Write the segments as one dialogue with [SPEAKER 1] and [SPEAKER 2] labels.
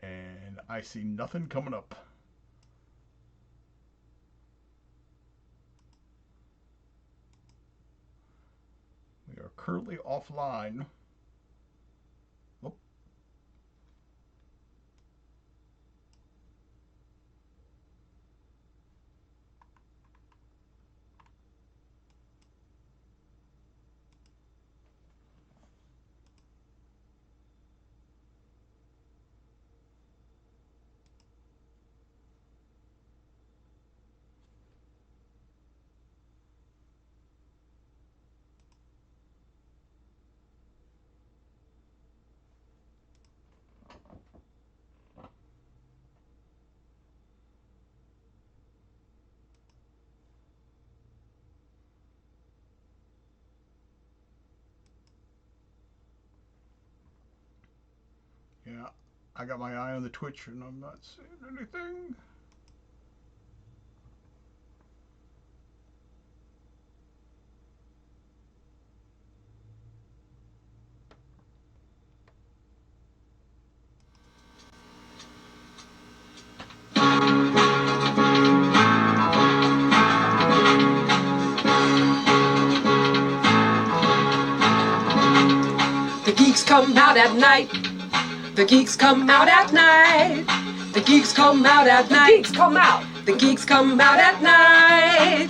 [SPEAKER 1] And I see nothing coming up. We are currently offline. Oh. Yeah, I got my eye on the Twitch and I'm not seeing anything.
[SPEAKER 2] The geeks come out at night. The geeks come out at night. The geeks come out at night. The geeks come out. The geeks come out at night.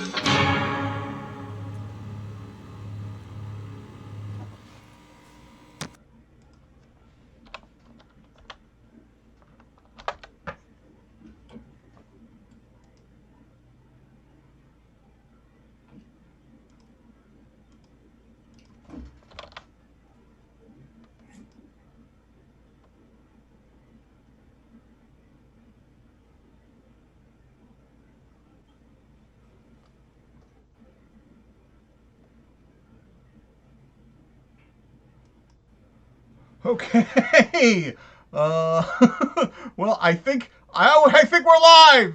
[SPEAKER 1] Okay. Well, I think we're live.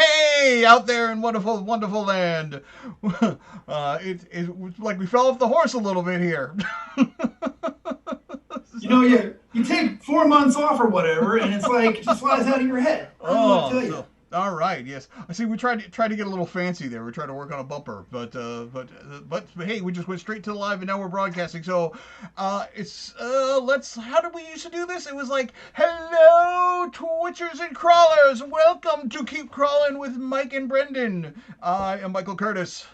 [SPEAKER 1] Hey, out there in wonderful, wonderful land. It's like we fell off the horse a little bit here.
[SPEAKER 3] You know, you take 4 months off or whatever, and it's like it just flies out of your head. I don't know what to tell you.
[SPEAKER 1] All right, yes. I see. We tried to get a little fancy there. We tried to work on a bumper, but hey, we just went straight to the live, and now we're broadcasting. So, let's. How did we used to do this? It was like, hello, Twitchers and crawlers. Welcome to Keep Crawling with Mike and Brendan. I am Michael Curtis.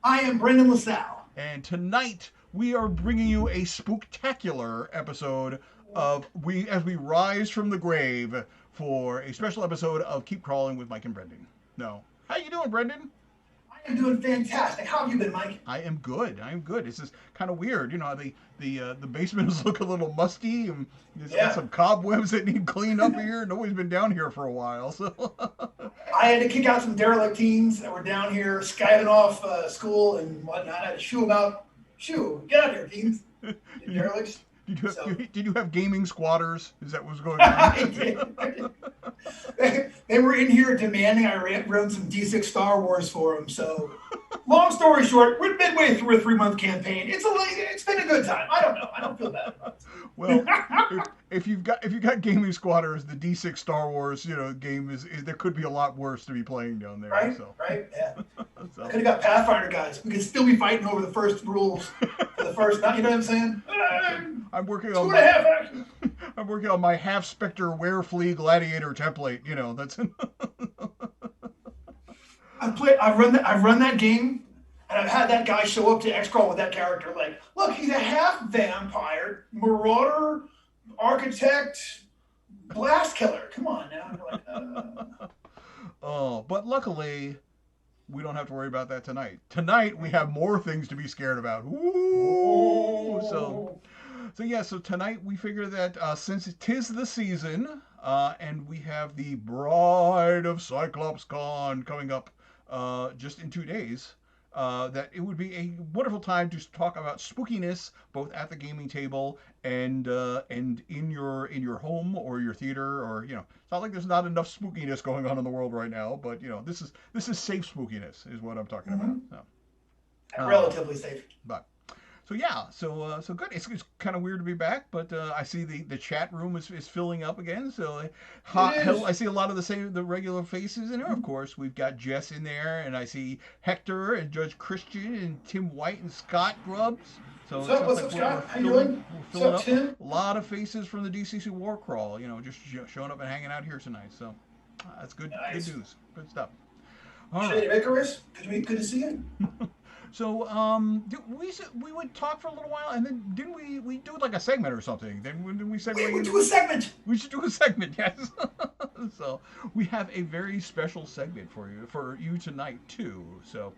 [SPEAKER 3] I am Brendan LaSalle.
[SPEAKER 1] And tonight we are bringing you a spooktacular episode of as we rise from the grave for a special episode of Keep Crawling with Mike and Brendan. No. How you doing, Brendan?
[SPEAKER 3] I am doing fantastic. How have you been, Mike?
[SPEAKER 1] I am good. This is kind of weird. You know, the basement look a little musty, and there's got some cobwebs that need cleaned up here. Nobody's been down here for a while, so.
[SPEAKER 3] I had to kick out some derelict teens that were down here skiving off school and whatnot. I had to get out of here, teens. Derelicts.
[SPEAKER 1] Did you have gaming squatters? Is that what's going on?
[SPEAKER 3] I did. They were in here demanding I run some D6 Star Wars for them. So, long story short, we're midway through a 3-month campaign. It's been a good time. I don't know. I don't feel bad about it.
[SPEAKER 1] Well, if you've got gaming squatters, the D6 Star Wars game is there could be a lot worse to be playing down there.
[SPEAKER 3] Right.
[SPEAKER 1] So.
[SPEAKER 3] Right. Yeah.
[SPEAKER 1] So.
[SPEAKER 3] I could have got Pathfinder guys. We could still be fighting over the first rules for the first. You know what I'm saying?
[SPEAKER 1] I'm working
[SPEAKER 3] 2.5 actions.
[SPEAKER 1] I'm working on my half specter wereflea gladiator template. That's.
[SPEAKER 3] I've run that game, and I've had that guy show up to X-Crawl with that character. Like, look, he's a half vampire, marauder, architect, blast killer. Come on now. Like,
[SPEAKER 1] Oh, but luckily, we don't have to worry about that tonight. Tonight we have more things to be scared about. Ooh, so tonight we figure that since it is the season, and we have the Bride of Cyclops Con coming up just in 2 days, that it would be a wonderful time to talk about spookiness both at the gaming table and in your home or your theater, or it's not like there's not enough spookiness going on in the world right now, but this is safe spookiness is what I'm talking about.
[SPEAKER 3] Relatively safe.
[SPEAKER 1] yeah, so good. It's kind of weird to be back, but I see the chat room is filling up again. So
[SPEAKER 3] It
[SPEAKER 1] hell, I
[SPEAKER 3] is.
[SPEAKER 1] see a lot of the regular faces in there. Of course, we've got Jess in there, and I see Hector and Judge Christian and Tim White and Scott Grubbs. So
[SPEAKER 3] What's
[SPEAKER 1] it
[SPEAKER 3] up?
[SPEAKER 1] sounds
[SPEAKER 3] What's
[SPEAKER 1] like
[SPEAKER 3] up,
[SPEAKER 1] we're
[SPEAKER 3] Scott? How you
[SPEAKER 1] filling
[SPEAKER 3] doing?
[SPEAKER 1] we're
[SPEAKER 3] What's
[SPEAKER 1] filling
[SPEAKER 3] up,
[SPEAKER 1] up
[SPEAKER 3] Tim?
[SPEAKER 1] a lot of faces from the DCC War Crawl. Just showing up and hanging out here tonight. So that's good
[SPEAKER 3] Nice.
[SPEAKER 1] news. Good stuff. All right.
[SPEAKER 3] Shady Icarus, good to see you.
[SPEAKER 1] So, we would talk for a little while, and then didn't we do like a segment or something? Then didn't we segue
[SPEAKER 3] We
[SPEAKER 1] into
[SPEAKER 3] do a segment.
[SPEAKER 1] we should do a segment, yes. So we have a very special segment for you tonight too. So,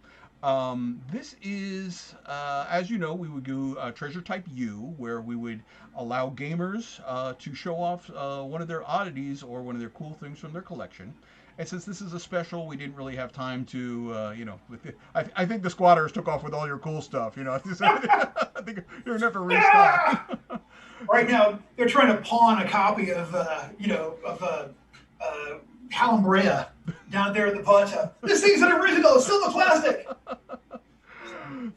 [SPEAKER 1] this is as you know, we would do Treasure Type U, where we would allow gamers to show off one of their oddities or one of their cool things from their collection. And since this is a special, we didn't really have time to, I think the squatters took off with all your cool stuff. I think you're never
[SPEAKER 3] Ah!
[SPEAKER 1] restock.
[SPEAKER 3] Right now, they're trying to pawn a copy of Calimbrea down there at the pawn shop. This thing's an original. It's still the plastic.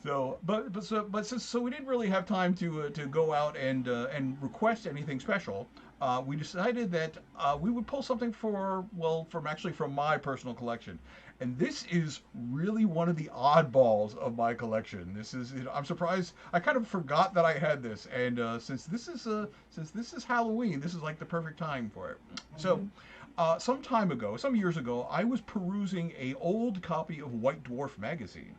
[SPEAKER 1] So we didn't really have time to go out and request anything special. We decided that we would pull something from my personal collection, and this is really one of the oddballs of my collection. This is, I'm surprised. I kind of forgot that I had this, and since this is Halloween, this is like the perfect time for it. So. Some years ago, I was perusing a old copy of White Dwarf magazine.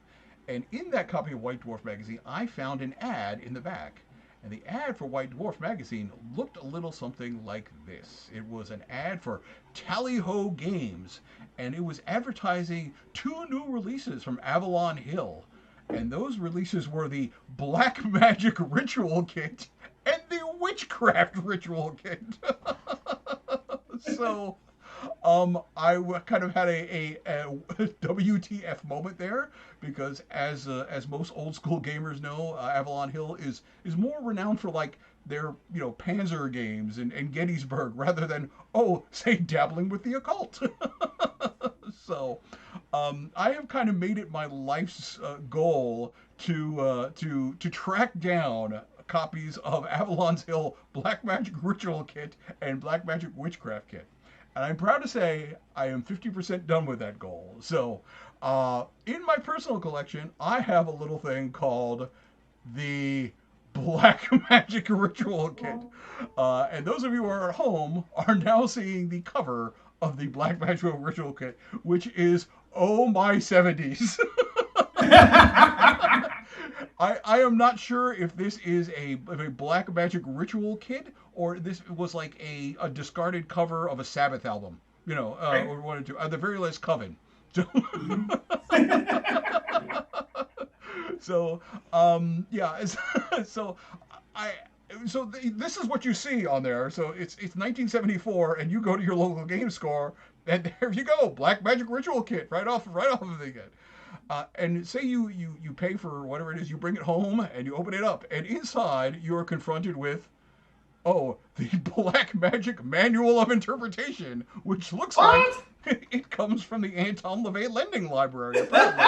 [SPEAKER 1] And in that copy of White Dwarf magazine, I found an ad in the back. And the ad for White Dwarf magazine looked a little something like this. It was an ad for Tally-Ho Games, and it was advertising 2 new releases from Avalon Hill. And those releases were the Black Magic Ritual Kit and the Witchcraft Ritual Kit. So kind of had a WTF moment there, because as most old school gamers know, Avalon Hill is more renowned for like their Panzer games and Gettysburg, rather than say dabbling with the occult. So I have kind of made it my life's goal to track down copies of Avalon's Hill Black Magic Ritual Kit and Black Magic Witchcraft Kit. And I'm proud to say I am 50% done with that goal. So, in my personal collection, I have a little thing called the Black Magic Ritual Kit. And those of you who are at home are now seeing the cover of the Black Magic Ritual Kit, which is, oh my 70s. I am not sure if this is a Black Magic Ritual Kit, or this was like a discarded cover of a Sabbath album,
[SPEAKER 3] Right.
[SPEAKER 1] or one or two, at the very least, Coven. So, so yeah, so I. This is what you see on there. So it's 1974, and you go to your local game store, and there you go, Black Magic Ritual Kit right off of the kit. And say you pay for whatever it is, you bring it home and you open it up, and inside you are confronted with, the Black Magic Manual of Interpretation, which looks
[SPEAKER 3] What?
[SPEAKER 1] like it comes from the Anton LaVey Lending Library, apparently.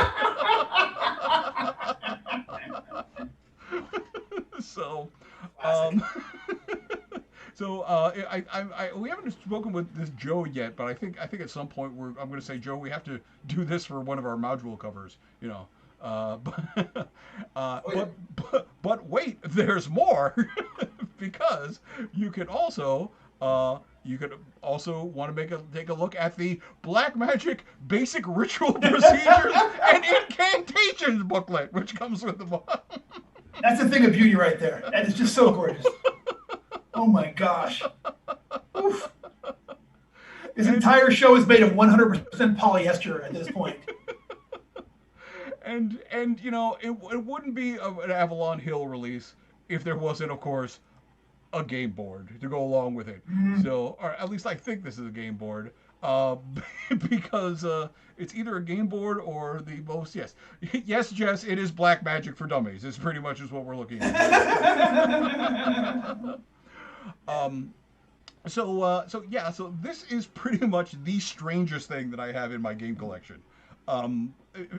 [SPEAKER 1] So,
[SPEAKER 3] Classic.
[SPEAKER 1] we haven't spoken with this Joe yet, but I think at some point I'm going to say, Joe, we have to do this for one of our module covers, but wait, there's more, because you could also want to take a look at the Black Magic Basic Ritual Procedures and Incantations booklet, which comes with the book.
[SPEAKER 3] That's a thing of beauty right there. That is just so gorgeous. Oh my gosh. Oof. This entire show is made of 100% polyester at this point.
[SPEAKER 1] And it wouldn't be an Avalon Hill release if there wasn't, of course, a game board to go along with it. So, or at least I think this is a game board, because it's either a game board or the most, yes, Jess, it is Black Magic for Dummies. It's pretty much is what we're looking at. So this is pretty much the strangest thing that I have in my game collection.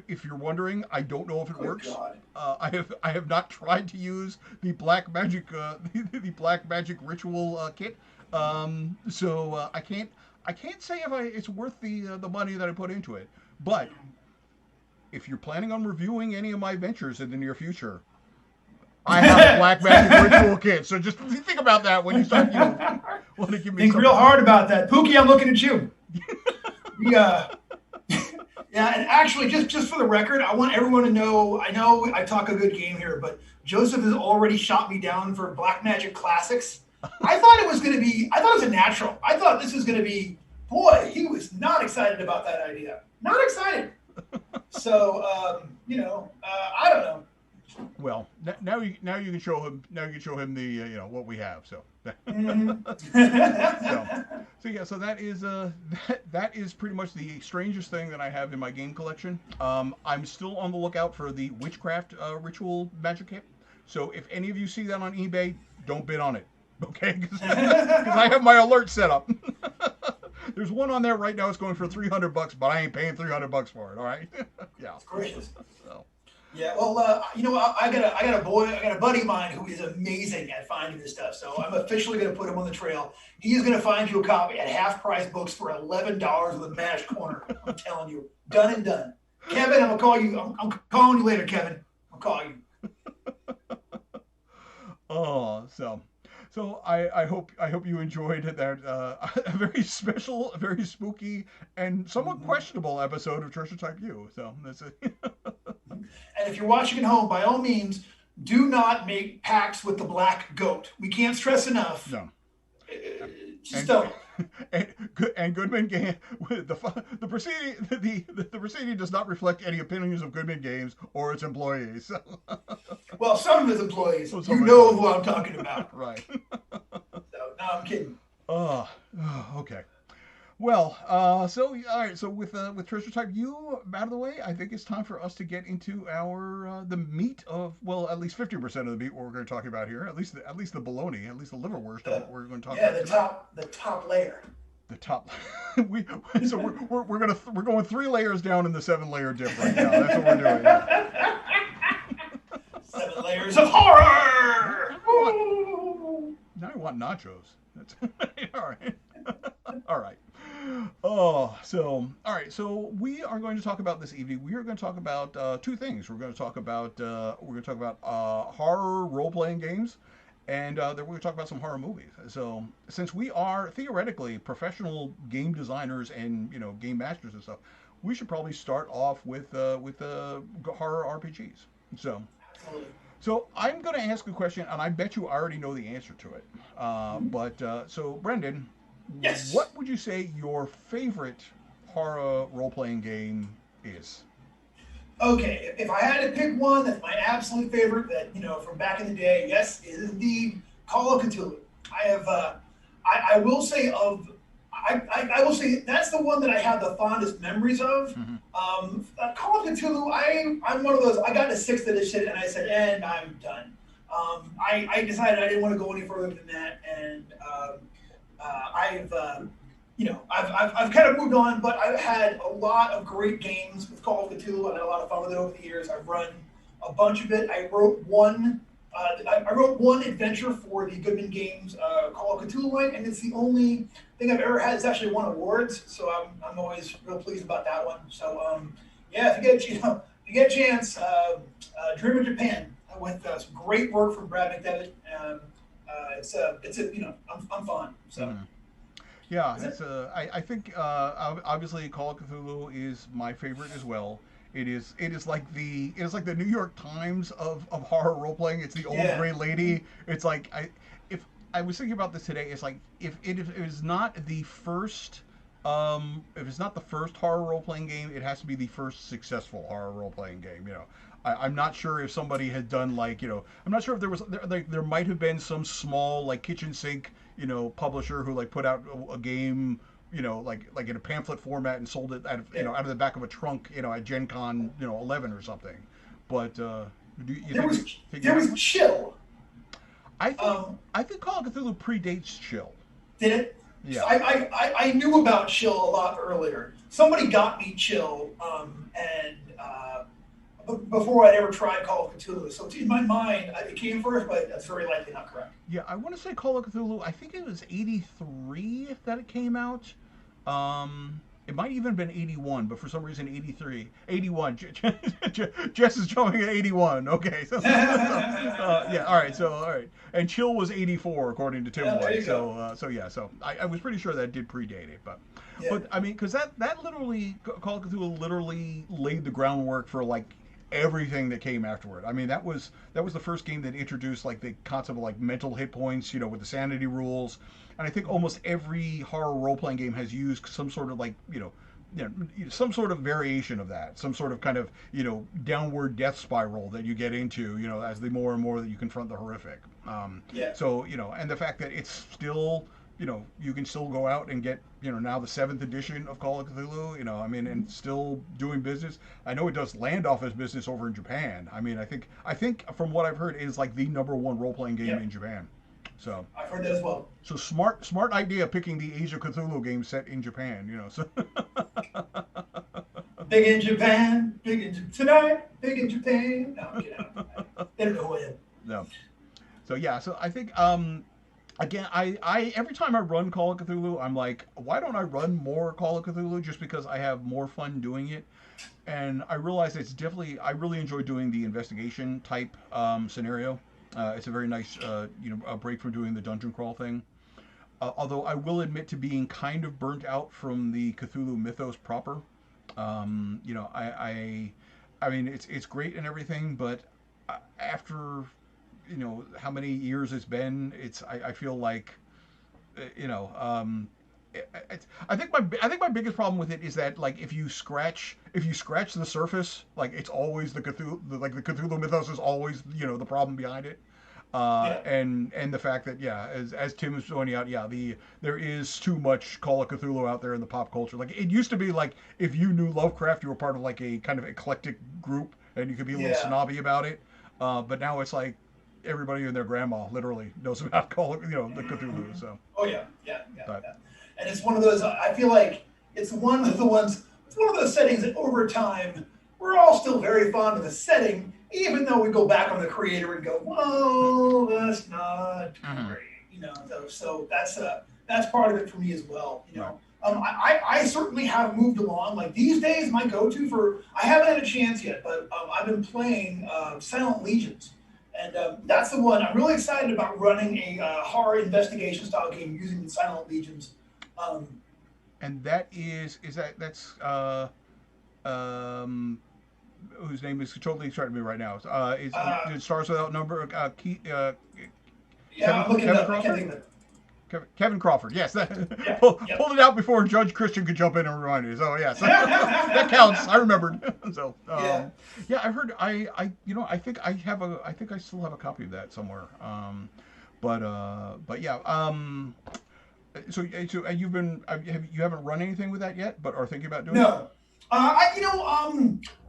[SPEAKER 1] if you're wondering, I don't know if it
[SPEAKER 3] Good
[SPEAKER 1] works.
[SPEAKER 3] God.
[SPEAKER 1] I have not tried to use the black magic the black magic ritual kit. So I can't say if it's worth the money that I put into it. But if you're planning on reviewing any of my ventures in the near future, I have a black magic ritual kit. So just think about that when you start, want to give me.
[SPEAKER 3] Think real hard about that, Pookie. I'm looking at you. Yeah. Yeah, and actually, just for the record, I want everyone to know. I know I talk a good game here, but Joseph has already shot me down for Black Magic Classics. I thought it was going to be. I thought it was a natural. I thought this was going to be. Boy, he was not excited about that idea. Not excited. So, I don't know.
[SPEAKER 1] Well, now you can show him the what we have. So. So that is pretty much the strangest thing that I have in my game collection. I'm still on the lookout for the witchcraft ritual magic kit. So if any of you see that on eBay, don't bid on it, okay? Because I have my alert set up. There's one on there right now. It's going for $300, but I ain't paying $300 for it. All right? Yeah.
[SPEAKER 3] It's gracious.
[SPEAKER 1] So.
[SPEAKER 3] Yeah, well, I got a buddy of mine who is amazing at finding this stuff. So I'm officially going to put him on the trail. He is going to find you a copy at half price books for $11 with a magic corner. I'm telling you, done and done. Kevin, I'm gonna call you. I'm calling you later, Kevin. I'll call you.
[SPEAKER 1] Oh, so I hope you enjoyed that a very special, very spooky, and somewhat questionable episode of Treasure Type U. So that's it.
[SPEAKER 3] And if you're watching at home, by all means, do not make pacts with the black goat. We can't stress enough.
[SPEAKER 1] No.
[SPEAKER 3] Just don't.
[SPEAKER 1] And Goodman game the proceeding does not reflect any opinions of Goodman Games or its employees.
[SPEAKER 3] Well, some of his employees,
[SPEAKER 1] Well,
[SPEAKER 3] you know who I'm talking about.
[SPEAKER 1] Right.
[SPEAKER 3] So, no, I'm kidding.
[SPEAKER 1] Okay. Well, so all right. So with Treasure Type U out of the way, I think it's time for us to get into our the meat of, well, at least 50% of the meat what we're going to talk about here. At least the bologna, at least the liverwurst of what we're going to talk about.
[SPEAKER 3] Yeah, the top layer.
[SPEAKER 1] The top. we're going 3 layers down in the 7-layer dip right now. That's what we're doing. Yeah.
[SPEAKER 3] 7 layers of horror. Woo!
[SPEAKER 1] Now I want nachos. That's all right. All right. Oh, so all right. So we are going to talk about this evening. We are going to talk about 2 things. We're going to talk about horror role-playing games, and then we're going to talk about some horror movies. So since we are theoretically professional game designers and game masters and stuff, we should probably start off with horror RPGs. So.
[SPEAKER 3] Absolutely.
[SPEAKER 1] So I'm going to ask a question, and I bet you already know the answer to it. So Brendan,
[SPEAKER 3] yes.
[SPEAKER 1] What would you say your favorite horror role-playing game is?
[SPEAKER 3] Okay, if I had to pick one that's my absolute favorite, that from back in the day, yes, it is indeed Call of Cthulhu. I will say I will say that's the one that I have the fondest memories of.
[SPEAKER 1] Mm-hmm.
[SPEAKER 3] Call of Cthulhu, I'm one of those. I got to 6th edition and I said, and I'm done. I decided I didn't want to go any further than that, and I've kind of moved on. But I've had a lot of great games with Call of Cthulhu. I've had a lot of fun with it over the years. I've run a bunch of it. I wrote one adventure for the Goodman Games Call of Cthulhu line, and it's the only thing I've ever had that's actually won awards. So I'm always real pleased about that one. So yeah, if you get a chance, Dream of Japan with some great work from Brad McDevitt. I'm fond. So.
[SPEAKER 1] Mm-hmm. Yeah, I think obviously Call of Cthulhu is my favorite as well. It is like the New York Times of horror role playing. It's the old gray lady. It's like if I was thinking about this today, it's like if it is not the first horror role playing game, it has to be the first successful horror role playing game. I'm not sure if somebody had done I'm not sure if there might have been some small like kitchen sink publisher who put out a game like in a pamphlet format and sold it out of the back of a trunk at Gen Con 11 or something. But there
[SPEAKER 3] was Chill.
[SPEAKER 1] I think Call of Cthulhu predates Chill.
[SPEAKER 3] Did it?
[SPEAKER 1] Yeah.
[SPEAKER 3] I knew about Chill a lot earlier. Somebody got me Chill, and before I'd ever tried Call of Cthulhu. So in my mind, it came first, but that's very likely not correct.
[SPEAKER 1] Yeah, I want to say Call of Cthulhu. I think it was '83 that it came out. It might even have been '81, but for some reason '83, '81. Jess is showing at '81. Okay, yeah, all right. So all right, and Chill was '84 according to Tim White. So I was pretty sure that did predate it, but.
[SPEAKER 3] Yeah.
[SPEAKER 1] But I mean, because that literally, Call of Cthulhu literally laid the groundwork for like everything that came afterward. I mean, that was the first game that introduced like the concept of like mental hit points, with the sanity rules. And I think almost every horror role playing game has used some sort of like some sort of variation of that, some sort of kind of downward death spiral that you get into, as the more and more that you confront the horrific.
[SPEAKER 3] Yeah.
[SPEAKER 1] So and the fact that it's still you can still go out and get, now the 7th edition of Call of Cthulhu, I mean, and still doing business. I know it does land office business over in Japan. I mean, I think from what I've heard, it is like the #1 role-playing game in Japan. So
[SPEAKER 3] I've heard that as well.
[SPEAKER 1] So smart idea picking the Age of Cthulhu game set in Japan, So
[SPEAKER 3] Big in Japan, tonight, big in Japan. No, I'm kidding. They don't know who I am.
[SPEAKER 1] No. So yeah, so I think again, I every time I run Call of Cthulhu, I'm like, why don't I run more Call of Cthulhu? Just because I have more fun doing it, and I realize I really enjoy doing the investigation type scenario. It's a very nice, a break from doing the dungeon crawl thing. Although I will admit to being kind of burnt out from the Cthulhu mythos proper. I mean, it's great and everything, but after how many years it's been, I feel like I think my biggest problem with it is that like if you scratch the surface, like it's always the Cthulhu mythos is always the problem behind it. And the fact that as Tim was pointing out, there is too much Call of Cthulhu out there in the pop culture. Like it used to be like if you knew Lovecraft, you were part of like a kind of eclectic group and you could be a little snobby about it. But now it's like everybody and their grandma literally knows about Call of the Cthulhu. So.
[SPEAKER 3] Oh yeah. And it's one of those. I feel like it's one of those settings that over time we're all still very fond of the setting, even though we go back on the creator and go, "Whoa, that's not great," So that's part of it for me as well. I certainly have moved along. Like these days, my go-to I haven't had a chance yet, but I've been playing Silent Legions. And that's the one I'm really excited about running a horror investigation style game using the Silent Legions.
[SPEAKER 1] And that's whose name is totally striking me right now. It Stars Without Number.
[SPEAKER 3] I'm looking it up. I can't think of it.
[SPEAKER 1] Kevin Crawford, yes. Pulled it out before Judge Christian could jump in and remind me. So yes, that counts. I remembered. So I heard. I think I still have a copy of that somewhere. But yeah. So you haven't run anything with that yet, but are thinking about doing it?
[SPEAKER 3] No. I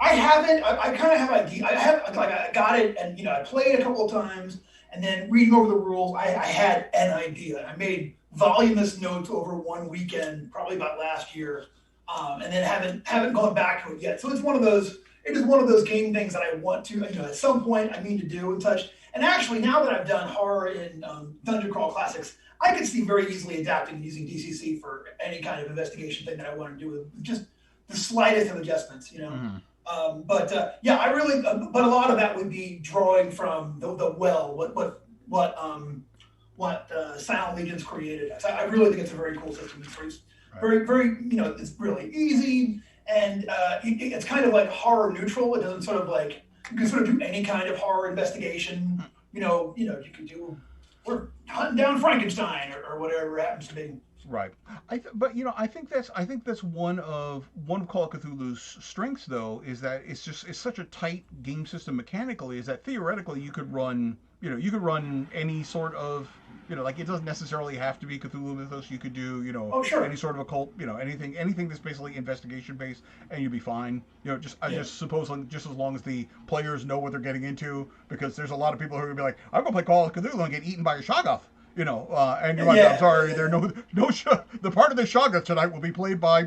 [SPEAKER 3] haven't. I kind of have an idea. I got it, and I played a couple of times. And then reading over the rules, I had an idea. I made voluminous notes over one weekend, probably about last year, and then haven't gone back to it yet. So it's one of those. It is one of those game things that I want to, at some point I mean to do and touch. And actually, now that I've done horror in Dungeon Crawl Classics, I could see very easily adapting and using DCC for any kind of investigation thing that I want to do with just the slightest of adjustments.
[SPEAKER 1] Mm-hmm.
[SPEAKER 3] I really. But a lot of that would be drawing from the well, what Silent Legion's created. I really think it's a very cool system. It's very, very, it's really easy, and it's kind of like horror neutral. It doesn't sort of like you can sort of do any kind of horror investigation. You could do we're hunting down Frankenstein or whatever it happens to be.
[SPEAKER 1] Right. I think that's one of Call of Cthulhu's strengths, though, is that it's such a tight game system mechanically. Is that theoretically you could run any sort of like it doesn't necessarily have to be Cthulhu mythos. You could do any sort of occult anything that's basically investigation based, and you'd be fine. I just suppose just as long as the players know what they're getting into, because there's a lot of people who are gonna be like, I'm gonna play Call of Cthulhu and get eaten by a Shoggoth. And you're like, I'm sorry, there no the part of the Shoggoth tonight will be played by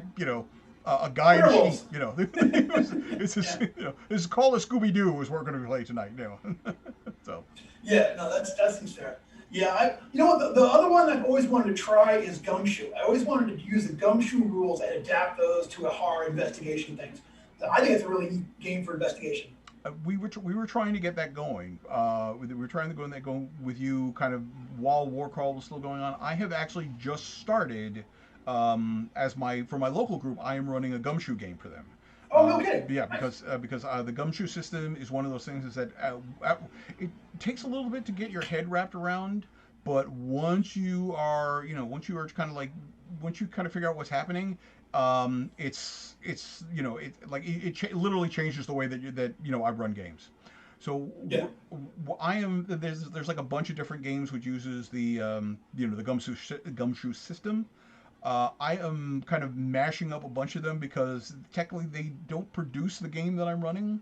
[SPEAKER 1] a guy in sheep.
[SPEAKER 3] Werewolves.
[SPEAKER 1] You know, it's this,
[SPEAKER 3] Yeah.
[SPEAKER 1] you know, this is called a Scooby Doo is what we're going to play tonight. You know, so
[SPEAKER 3] Yeah, no, that seems fair. Yeah, you know what? The other one I've always wanted to try is Gumshoe. I always wanted to use the Gumshoe rules and adapt those to a horror investigation things. So I think it's a really neat game for investigation.
[SPEAKER 1] we were trying to get that going. We were trying to go in that going with you, kind of while War Crawl was still going on. I have actually just started as my for my local group. I am running a Gumshoe game for them.
[SPEAKER 3] Oh, no kidding.
[SPEAKER 1] Yeah,
[SPEAKER 3] Nice.
[SPEAKER 1] because the gumshoe system is one of those things is that it takes a little bit to get your head wrapped around, but once you are kind of like once you kind of figure out what's happening, it's it like literally changes the way that I run games. So
[SPEAKER 3] Yeah.
[SPEAKER 1] I am there's like a bunch of different games which uses the gumshoe system. I am kind of mashing up a bunch of them because technically they don't produce the game that I'm running.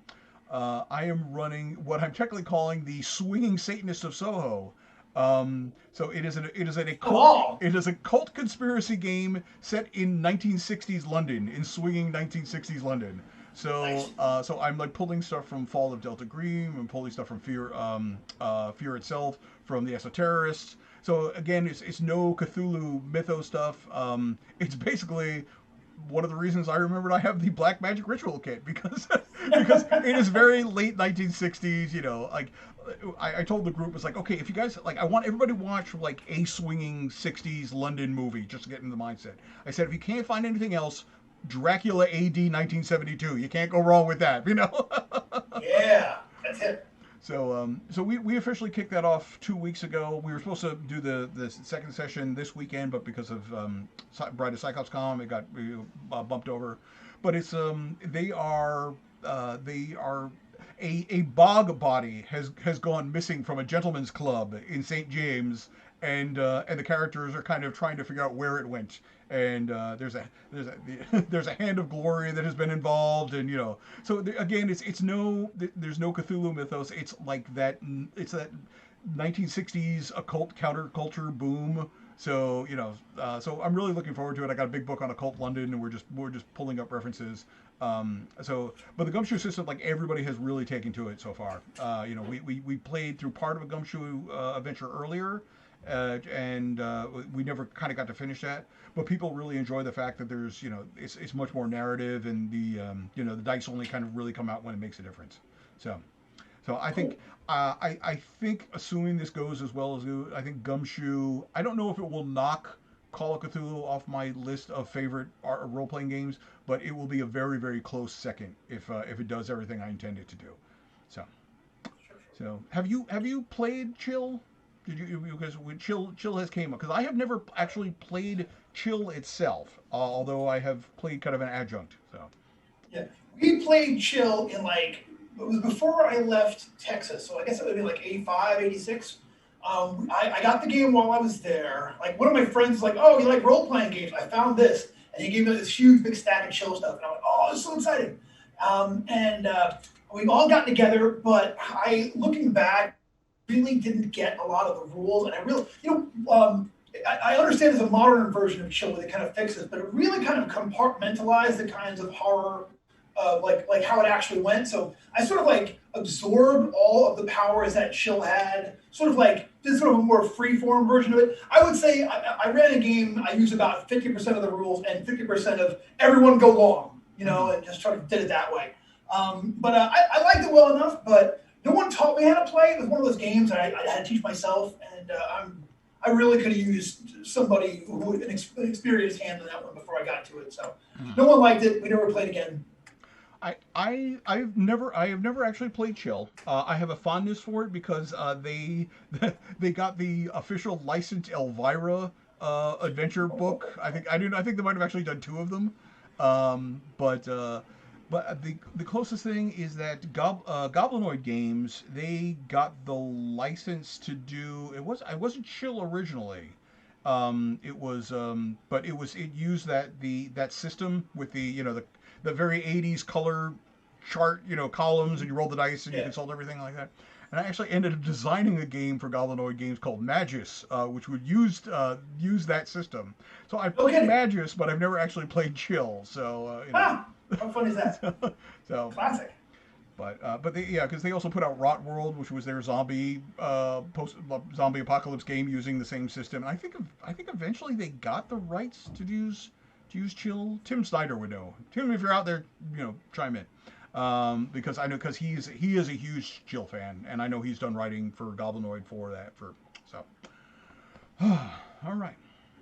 [SPEAKER 1] I am running what I'm technically calling the Swinging Satanist of Soho. So
[SPEAKER 3] Of all.
[SPEAKER 1] it is a cult conspiracy game set in 1960s London, in swinging 1960s London. So
[SPEAKER 3] Nice.
[SPEAKER 1] so I'm like pulling stuff from Fall of Delta Green, I'm pulling stuff from Fear itself, from the Esoterists. So again, it's no Cthulhu mythos stuff. It's basically one of the reasons I remembered I have the Black Magic Ritual kit because because it is very late 1960s. Like I told the group, it's like, okay, if you guys like, I want everybody to watch like a swinging 60s London movie just to get into the mindset. I said, if you can't find anything else, Dracula AD 1972. You can't go wrong with that.
[SPEAKER 3] Yeah, that's it.
[SPEAKER 1] So we officially kicked that off 2 weeks ago. We were supposed to do the second session this weekend, but because of Bride of Cyclops Con, it got bumped over. But it's they are a bog body has gone missing from a gentleman's club in St. James, and the characters are kind of trying to figure out where it went. And there's a hand of glory that has been involved, and again, there's no Cthulhu mythos. It's like that. It's that 1960s occult counterculture boom. So I'm really looking forward to it. I got a big book on occult London, and we're just pulling up references. But the Gumshoe system, like, everybody has really taken to it so far. We played through part of a Gumshoe adventure earlier, and we never kind of got to finish that. But people really enjoy the fact that there's it's much more narrative, and the dice only kind of really come out when it makes a difference. So I think I think assuming this goes as well as I think Gumshoe. I don't know if it will knock Call of Cthulhu off my list of favorite role playing games, but it will be a very, very close second if it does everything I intend it to do. So have you played Chill? Did you, because when Chill has came up, because I have never actually played Chill itself, although I have played kind of an adjunct. So
[SPEAKER 3] Yeah, we played Chill in like it was before I left Texas, so I guess it would be like 85, 86. I got the game while I was there. Like one of my friends was like, "Oh, you like role playing games? I found this," and he gave me this huge big stack of Chill stuff, and I went, "Oh, it's so exciting!" And we all got together, but looking back, really didn't get a lot of the rules, and I really, I understand there's a modern version of Chill where they kind of fix it, but it really kind of compartmentalized the kinds of horror, like how it actually went. So I sort of like absorbed all of the powers that Chill had, sort of like this sort of a more free-form version of it. I would say I ran a game. I used about 50% of the rules and 50% of everyone go long, and just sort of did it that way. But I liked it well enough, but no one taught me how to play. It was one of those games that I had to teach myself, and I really could have used somebody who had an experienced hand in that one before I got to it. So no one liked it. We never played again.
[SPEAKER 1] I have never actually played Chill. I have a fondness for it because they they got the official licensed Elvira adventure book. I think they might have actually done two of them. But the closest thing is that Goblinoid Games, they got the license to do it wasn't Chill originally. It used that system with the very 80s color chart, columns, and you roll the dice and you
[SPEAKER 3] Yeah.
[SPEAKER 1] consult everything like that. And I actually ended up designing a game for Goblinoid Games called Magus, which would use that system. So I played
[SPEAKER 3] Okay.
[SPEAKER 1] Magus, but I've never actually played Chill. So
[SPEAKER 3] Ah, how fun is that?
[SPEAKER 1] so
[SPEAKER 3] Classic.
[SPEAKER 1] but because they also put out Rot World, which was their zombie zombie apocalypse game using the same system. And I think eventually they got the rights to use Chill. Tim Snyder would know. Tim, if you're out there, chime in. Because I know he is a huge Chill fan, and I know he's done writing for Goblinoid for that so. All right.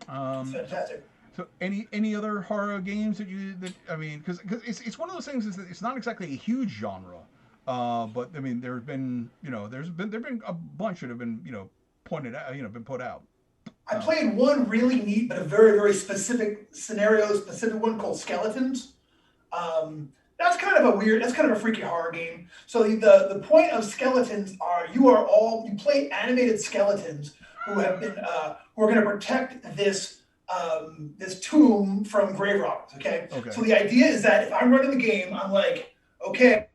[SPEAKER 3] Fantastic.
[SPEAKER 1] So any other horror games because it's one of those things is that it's not exactly a huge genre, but I mean there've been a bunch that have been pointed out been put out.
[SPEAKER 3] I played one really neat but a very, very specific one called Skeletons. That's kind of a freaky horror game. So the point of Skeletons you play animated skeletons who have been who are going to protect this tomb from grave robbers. Okay. So the idea is that if I'm running the game, I'm like, okay,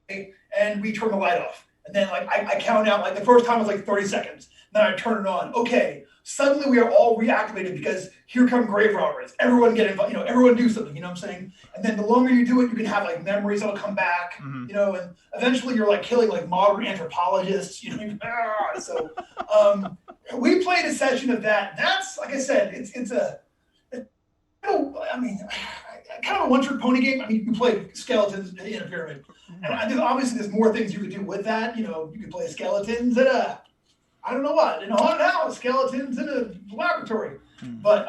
[SPEAKER 3] and we turn the light off, and then like I count out, like the first time was like 30 seconds, then I turn it on. Okay. Suddenly we are all reactivated because here come grave robbers. Everyone get involved, everyone do something, you know what I'm saying? And then the longer you do it, you can have like memories that'll come back, and eventually you're like killing like modern anthropologists, So we played a session of that. That's, like I said, it's kind of a one-trick pony game. I mean, you play skeletons in a pyramid. And obviously there's more things you could do with that. You could play skeletons in I don't know what, in a haunted house, skeletons in a laboratory. But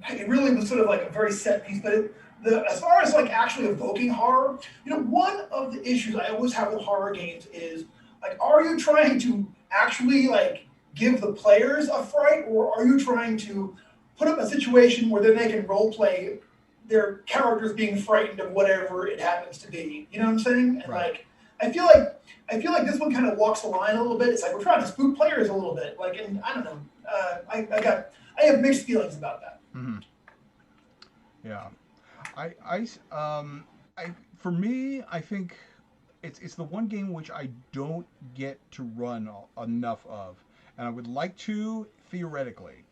[SPEAKER 3] it really was sort of like a very set piece. But as far as like actually evoking horror, one of the issues I always have with horror games is like, are you trying to actually like give the players a fright, or are you trying to put up a situation where then they can role play their characters being frightened of whatever it happens to be? You know what I'm saying? And
[SPEAKER 1] right.
[SPEAKER 3] I feel like this one kind of walks the line a little bit. It's like we're trying to spook players a little bit. Like, and I don't know. I have mixed feelings about that.
[SPEAKER 1] Mm-hmm. Yeah, for me, I think it's the one game which I don't get to run enough of, and I would like to theoretically.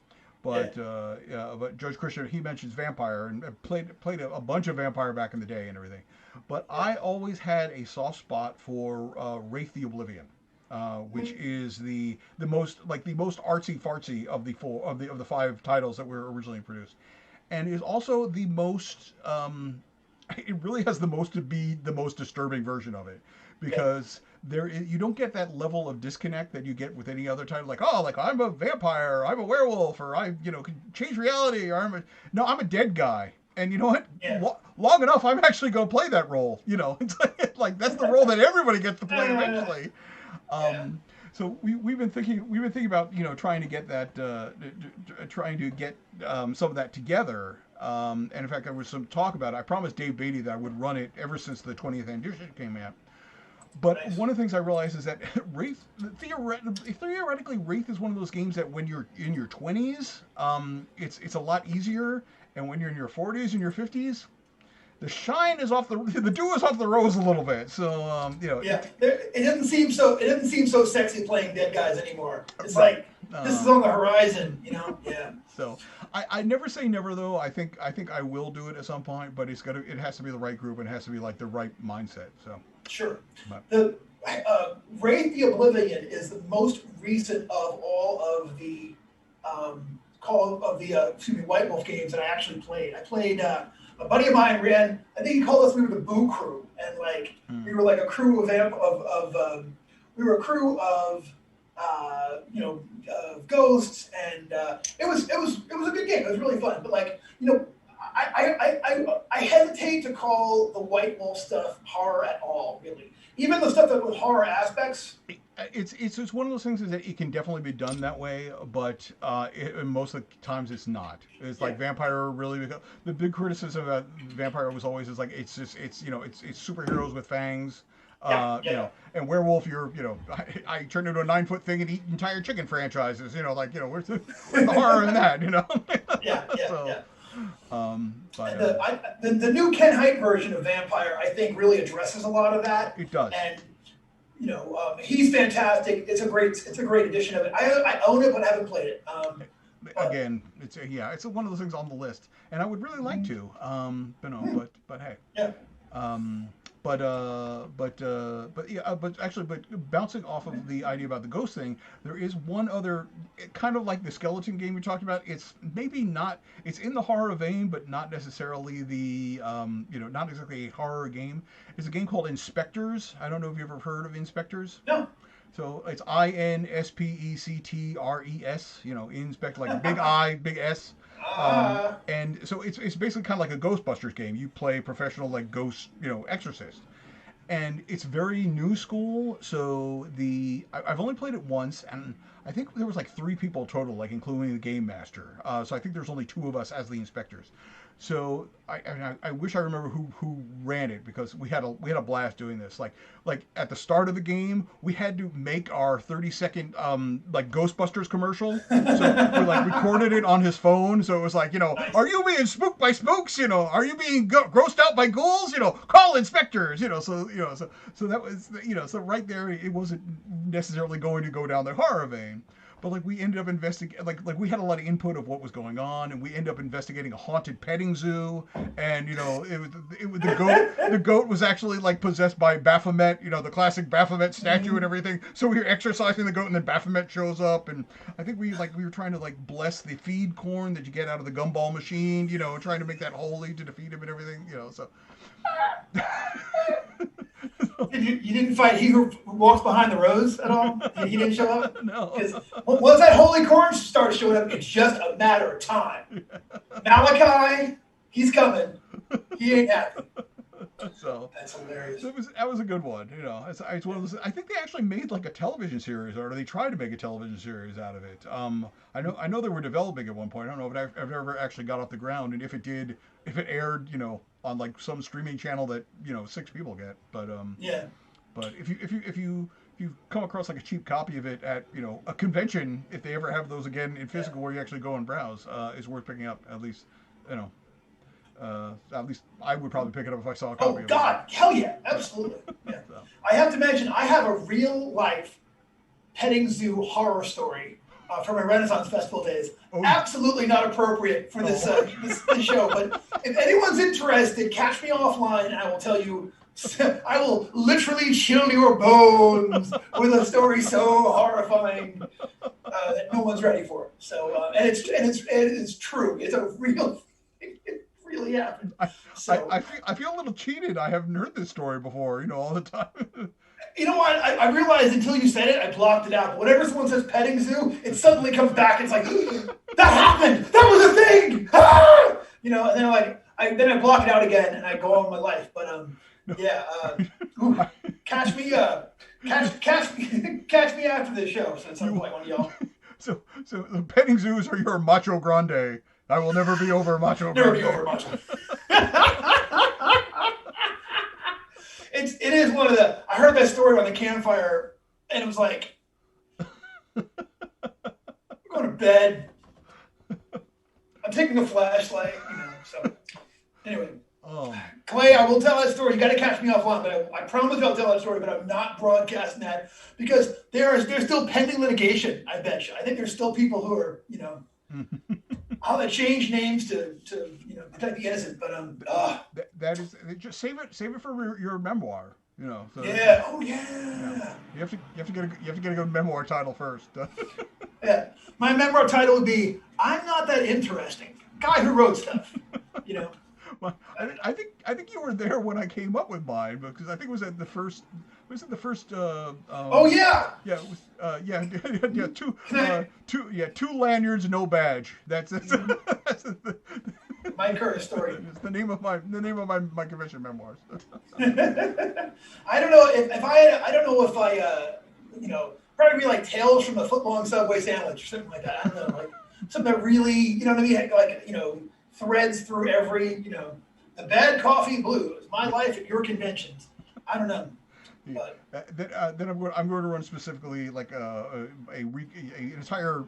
[SPEAKER 1] But but Judge Christian, he mentions Vampire and played a bunch of Vampire back in the day and everything. But I always had a soft spot for Wraith the Oblivion, which is the most artsy fartsy of the 5 titles that were originally produced, and is also the most. It really has the most disturbing version of it, because you don't get that level of disconnect that you get with any other title. Like, I'm a vampire, I'm a werewolf, or I can change reality, or I'm a dead guy. And you know what?
[SPEAKER 3] Yeah.
[SPEAKER 1] Long enough, I'm actually going to play that role. It's like that's the role that everybody gets to play eventually. So we've been thinking about trying to get that some of that together. And in fact, there was some talk about it. I promised Dave Beatty that I would run it ever since the 20th edition came out. But one of the things I realized is that Wraith, theoretically, Wraith is one of those games that when you're in your 20s, it's a lot easier, and when you're in your 40s and your 50s, the shine is off the dew is off the rose a little bit. So
[SPEAKER 3] it doesn't seem so sexy playing dead guys anymore. It's like this is on the horizon, Yeah.
[SPEAKER 1] So I never say never, though. I think I will do it at some point, but it has to be the right group, and it has to be like the right mindset. So
[SPEAKER 3] sure. The Wraith the Oblivion is the most recent of all of the White Wolf games that I actually played. I played. A buddy of mine ran. I think he called us. We were the Boo Crew, and we were like a crew of ghosts, and it was a good game. It was really fun. But I hesitate to call the White Wolf stuff horror at all. Really, even the stuff that with horror aspects.
[SPEAKER 1] It's one of those things is that it can definitely be done that way, but most of the times it's not. It's like Vampire really. The big criticism about Vampire was always is like it's superheroes with fangs. And Werewolf, I turned into a 9-foot thing and eat entire chicken franchises. Where's the horror in that?
[SPEAKER 3] Yeah.
[SPEAKER 1] But
[SPEAKER 3] The new Ken Hite version of Vampire, I think, really addresses a lot of that.
[SPEAKER 1] it does.
[SPEAKER 3] And he's fantastic. It's a great edition of it. I own it, but I haven't played it.
[SPEAKER 1] Again, it's one of those things on the list, and I would really like to. But hey.
[SPEAKER 3] Yeah.
[SPEAKER 1] But actually, bouncing off of the idea about the ghost thing, there is one other, kind of like the skeleton game we talked about. It's maybe not, it's in the horror vein, but not necessarily not exactly a horror game. It's a game called Inspectors. I don't know if you've ever heard of Inspectors.
[SPEAKER 3] No.
[SPEAKER 1] So it's Inspectors. Inspect, like big I, big S. And so it's basically kind of like a Ghostbusters game. You play professional like ghost, exorcist, and it's very new school. So I've only played it once, and I think there was like 3 people total, like including the game master. So I think there's only 2 of us as the inspectors. So I wish I remember who ran it, because we had a blast doing this. Like at the start of the game, we had to make our 30-second like Ghostbusters commercial. So we like recorded it on his phone. So it was like, are you being spooked by spooks? Are you being grossed out by ghouls? Call inspectors. So that was so right there, it wasn't necessarily going to go down the horror vein. But like we ended up investigating, like we had a lot of input of what was going on, and we ended up investigating a haunted petting zoo, and it was the goat. The goat was actually like possessed by Baphomet, the classic Baphomet statue and everything. So we were exercising the goat, and then Baphomet shows up, and I think we were trying to like bless the feed corn that you get out of the gumball machine, trying to make that holy to defeat him and everything, so.
[SPEAKER 3] You didn't fight he who walks behind the rose at all? He didn't show up?
[SPEAKER 1] No.
[SPEAKER 3] Because once that holy corn starts showing up, it's just a matter of time. Malachi, he's coming. He ain't happy.
[SPEAKER 1] So
[SPEAKER 3] that's hilarious.
[SPEAKER 1] That was a good one. It's one of those. I think they actually made like a television series, or they tried to make a television series out of it. I know they were developing at one point. I don't know if it ever actually got off the ground, and if it did, if it aired, on like some streaming channel that 6 people get. But
[SPEAKER 3] yeah.
[SPEAKER 1] But if you come across like a cheap copy of it at a convention, if they ever have those again in physical where you actually go and browse, it's worth picking up at least. At least I would probably pick it up if I saw a copy of it.
[SPEAKER 3] Oh God, hell yeah, absolutely. Yeah. So. I have to mention, I have a real life petting zoo horror story from my Renaissance Festival days. Oh. Absolutely not appropriate for this show, but if anyone's interested, catch me offline and I will tell you. I will literally chill your bones with a story so horrifying that no one's ready for. So, and it's true. It's a real thing. It really happened.
[SPEAKER 1] I feel a little cheated. I haven't heard this story before. All the time.
[SPEAKER 3] You know what? I realized until you said it, I blocked it out. But whenever someone says petting zoo, it suddenly comes back. It's like that happened. That was a thing. Ah! And then I block it out again and I go on with my life. But yeah, catch me after this show. So at some point, one of y'all.
[SPEAKER 1] So the petting zoos are your macho grande. I will never be over macho.
[SPEAKER 3] Never be over macho. It is one of the. I heard that story on the campfire, and it was like, I'm going to bed. I'm taking a flashlight, So anyway.
[SPEAKER 1] Oh.
[SPEAKER 3] Clay, I will tell that story. You got to catch me offline, but I promise I'll tell that story. But I'm not broadcasting that because there's still pending litigation. I bet you. I think there's still people who are, how they change names to protect the innocent. But
[SPEAKER 1] that is just save it for your memoir. So,
[SPEAKER 3] yeah. Oh yeah.
[SPEAKER 1] You have to get a good memoir title first.
[SPEAKER 3] Yeah, my memoir title would be "I'm Not That Interesting." Guy who wrote stuff.
[SPEAKER 1] Well, I think you were there when I came up with mine, because I think it was at the first. Was it the first?
[SPEAKER 3] Oh yeah.
[SPEAKER 1] Yeah. It was, two lanyards, no badge. That's
[SPEAKER 3] my current story.
[SPEAKER 1] It's the name of my convention memoirs.
[SPEAKER 3] I don't know if I probably be like Tales from a Footlong Subway Sandwich or something like that. I don't know, like something that really, what I mean, like threads through every, the bad coffee blues, my life at your conventions. I don't know. But
[SPEAKER 1] then I'm going to run specifically like an entire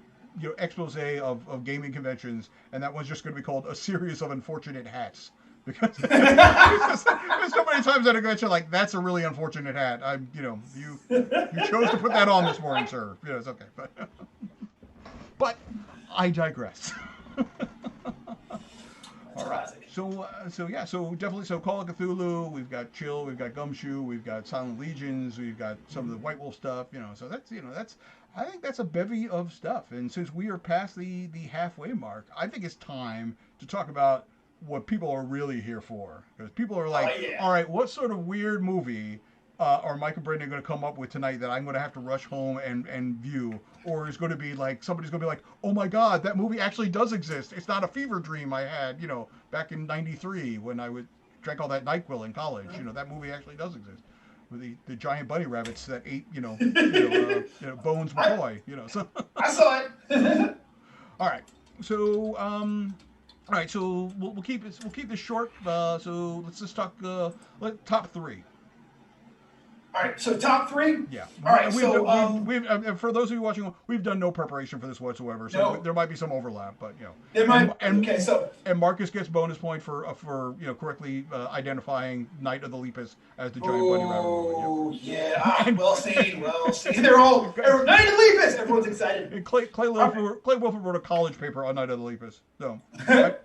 [SPEAKER 1] expose of gaming conventions, and that one's just going to be called A Series of Unfortunate Hats. Because there's so many times at a convention like that's a really unfortunate hat. You chose to put that on this morning, sir. It's okay, but I digress. All right. So definitely. So Call of Cthulhu. We've got Chill. We've got Gumshoe. We've got Silent Legions. We've got some of the White Wolf stuff. So that's. I think that's a bevy of stuff. And since we are past the halfway mark, I think it's time to talk about what people are really here for. Because people are like, all right, what sort of weird movie are Mike and Brendan going to come up with tonight that I'm going to have to rush home and view? Or is going to be like, somebody's going to be like, oh my God, that movie actually does exist. It's not a fever dream I had, back in '93 when I drank all that NyQuil in college. That movie actually does exist. With the giant bunny rabbits that ate, Bones McCoy, So
[SPEAKER 3] I saw it.
[SPEAKER 1] All right. So, all right, so we'll keep this short. So let's just talk top three.
[SPEAKER 3] All right, so top three.
[SPEAKER 1] Yeah.
[SPEAKER 3] All right.
[SPEAKER 1] We've for those of you watching, we've done no preparation for this whatsoever. So there might be some overlap, but
[SPEAKER 3] there might.
[SPEAKER 1] And Marcus gets bonus point for correctly identifying Night of the Lepus as the giant bunny rabbit.
[SPEAKER 3] Oh yeah. Well seen. They're all Night of the Lepus. Everyone's excited.
[SPEAKER 1] And Clay Wilford wrote a college paper on Night of the Lepus. So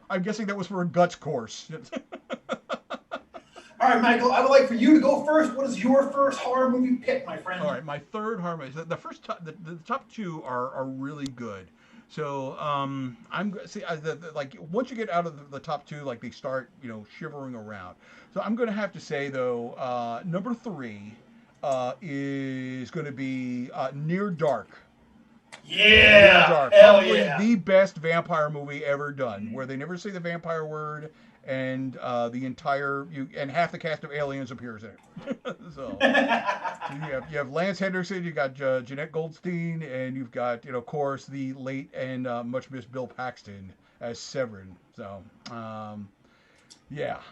[SPEAKER 1] I'm guessing that was for a guts course.
[SPEAKER 3] All right, Michael, I would like for you to go first. What is your first horror movie pick, my friend?
[SPEAKER 1] All right, my third horror movie. The top two are really good. So like once you get out of the top two, like they start shivering around. So I'm going to have to say though, number three is going to be Near Dark.
[SPEAKER 3] Yeah,
[SPEAKER 1] Near Dark.
[SPEAKER 3] hell
[SPEAKER 1] Probably
[SPEAKER 3] yeah.
[SPEAKER 1] the best vampire movie ever done, where they never say the vampire word. And the entire and half the cast of Aliens appears in it. So you have Lance Henriksen, you got Jeanette Goldstein, and you've got of course the late and much missed Bill Paxton as Severin. So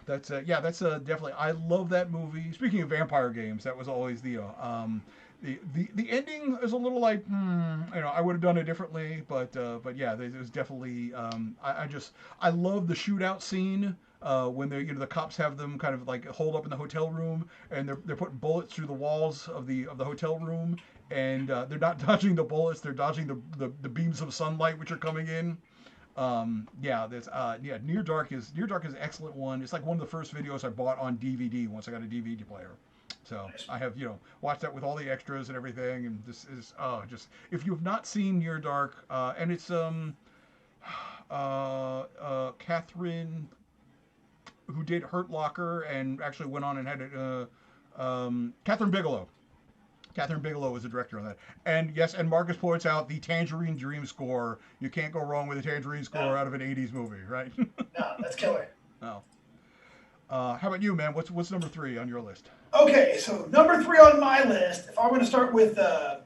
[SPEAKER 1] that's definitely, I love that movie. Speaking of vampire games, that was always the ending is a little like I would have done it differently, but yeah, it was definitely I love the shootout scene when they the cops have them kind of like holed up in the hotel room and they're putting bullets through the walls of the hotel room, and they're not dodging the bullets, they're dodging the beams of sunlight which are coming in. Near Dark is an excellent one. It's like one of the first videos I bought on DVD once I got a DVD player. So I have, watched that with all the extras and everything. And this is, just, if you have not seen Near Dark, and it's, Catherine, who did Hurt Locker and actually went on and had it, Catherine Bigelow. Catherine Bigelow was the director on that. And yes, and Marcus points out the Tangerine Dream score. You can't go wrong with a Tangerine score out of an 80s movie, right?
[SPEAKER 3] No, that's killer.
[SPEAKER 1] Oh. How about you, man? What's number three on your list?
[SPEAKER 3] Okay, so number three on my list, if I'm going to start with, that's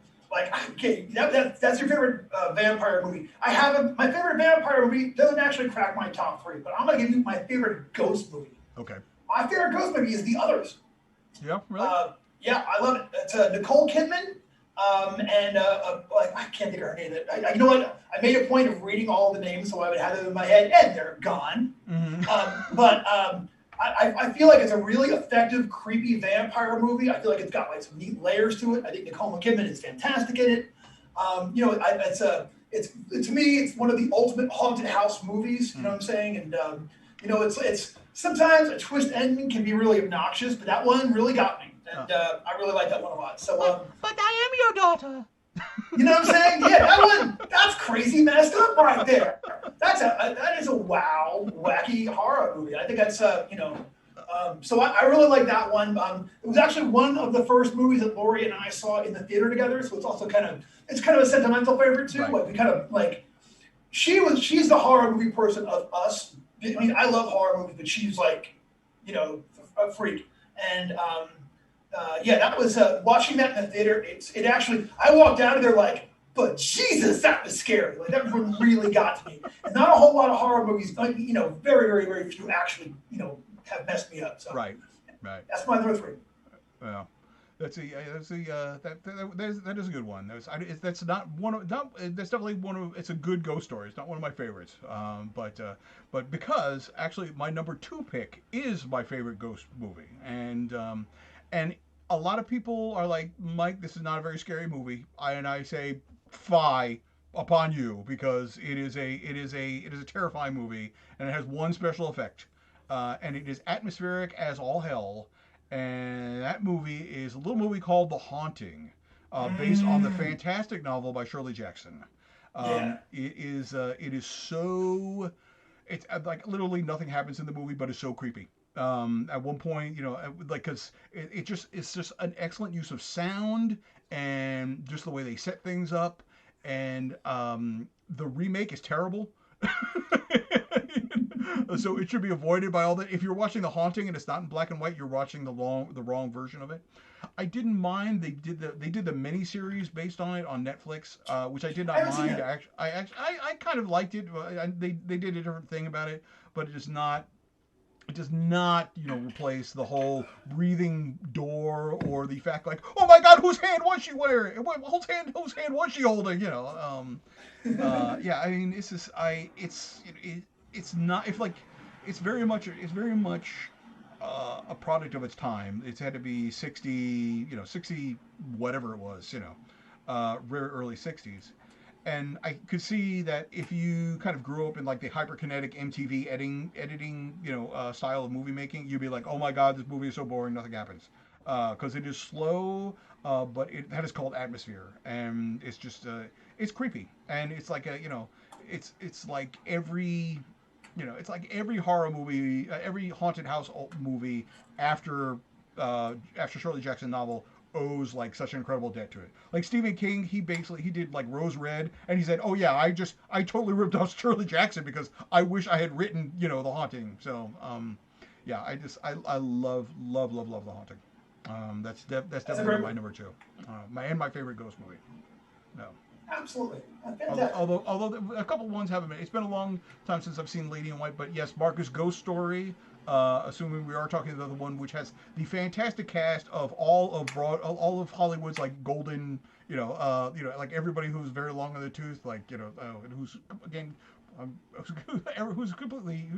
[SPEAKER 3] your favorite vampire movie. My favorite vampire movie doesn't actually crack my top three, but I'm going to give you my favorite ghost movie.
[SPEAKER 1] Okay.
[SPEAKER 3] My favorite ghost movie is The Others.
[SPEAKER 1] Yeah, really?
[SPEAKER 3] Yeah, I love it. It's Nicole Kidman, and I can't think of her name. You know what? I made a point of reading all the names so I would have them in my head, and they're gone. Mm-hmm. I feel like it's a really effective, creepy vampire movie. I feel like it's got like some neat layers to it. I think Nicole Kidman is fantastic in it. To me, it's one of the ultimate haunted house movies. You know what I'm saying? And it's sometimes a twist ending can be really obnoxious, but that one really got me, and I really like that one a lot. So,
[SPEAKER 1] but I am your daughter.
[SPEAKER 3] You know what I'm saying? Yeah, that one, that's crazy messed up right there. That is a wacky horror movie. I think that's, so I really like that one. It was actually one of the first movies that Lori and I saw in the theater together, so it's also kind of a sentimental favorite too.
[SPEAKER 1] Right.
[SPEAKER 3] Like we kind of like, she's the horror movie person of us. I mean, I love horror movies, but she's like, a freak. And, that was watching that in the theater. It actually, I walked out of there like, but Jesus, that was scary. Like that one really got to me. And not a whole lot of horror movies, like, very, very, very few actually, have messed me up. So
[SPEAKER 1] Right.
[SPEAKER 3] That's my number three.
[SPEAKER 1] Yeah. that is a good one. That's not one of not that's definitely one of it's a good ghost story. It's not one of my favorites. But because actually my number two pick is my favorite ghost movie, and a lot of people are like, Mike, this is not a very scary movie. I say, fie upon you, because it is a terrifying movie, and it has one special effect, and it is atmospheric as all hell. And that movie is a little movie called The Haunting, based on the fantastic novel by Shirley Jackson.
[SPEAKER 3] Yeah.
[SPEAKER 1] It is so it's like literally nothing happens in the movie, but it's so creepy. At one point, like because it's just an excellent use of sound and just the way they set things up, and the remake is terrible. So it should be avoided by all that. If you're watching The Haunting and it's not in black and white, you're watching the wrong version of it. I didn't mind they did the miniseries based on it on Netflix, which I did
[SPEAKER 3] I
[SPEAKER 1] not
[SPEAKER 3] haven't seen
[SPEAKER 1] mind.
[SPEAKER 3] it.
[SPEAKER 1] I kind of liked it. They did a different thing about it, but it does not replace the whole breathing door, or the fact like, oh my god, whose hand was she wearing? Whose hand was she holding? Yeah, I mean, it's not, it's like, it's very much a product of its time. It's had to be 60 whatever it was, very early 60s. And I could see that if you kind of grew up in like the hyperkinetic MTV editing style of movie making, you'd be like, oh my god, this movie is so boring, nothing happens, because it is slow, but that is called atmosphere, and it's creepy, and it's like it's like every horror movie, every haunted house movie after Shirley Jackson novel owes like such an incredible debt to it. Like Stephen King, he did like Rose Red, and he said, "Oh yeah, I totally ripped off Shirley Jackson because I wish I had written The Haunting." So yeah, I love The Haunting. That's
[SPEAKER 3] That's a
[SPEAKER 1] definitely
[SPEAKER 3] great
[SPEAKER 1] my
[SPEAKER 3] one.
[SPEAKER 1] number two. My favorite ghost movie. No.
[SPEAKER 3] Absolutely.
[SPEAKER 1] Although,
[SPEAKER 3] Fantastic.
[SPEAKER 1] although, although a couple ones haven't been. It's been a long time since I've seen Lady in White, but yes, Marcus Ghost Story. Assuming we are talking about the one which has the fantastic cast of all of Hollywood's like golden, like everybody who's very long in the tooth, like and who's again, who's completely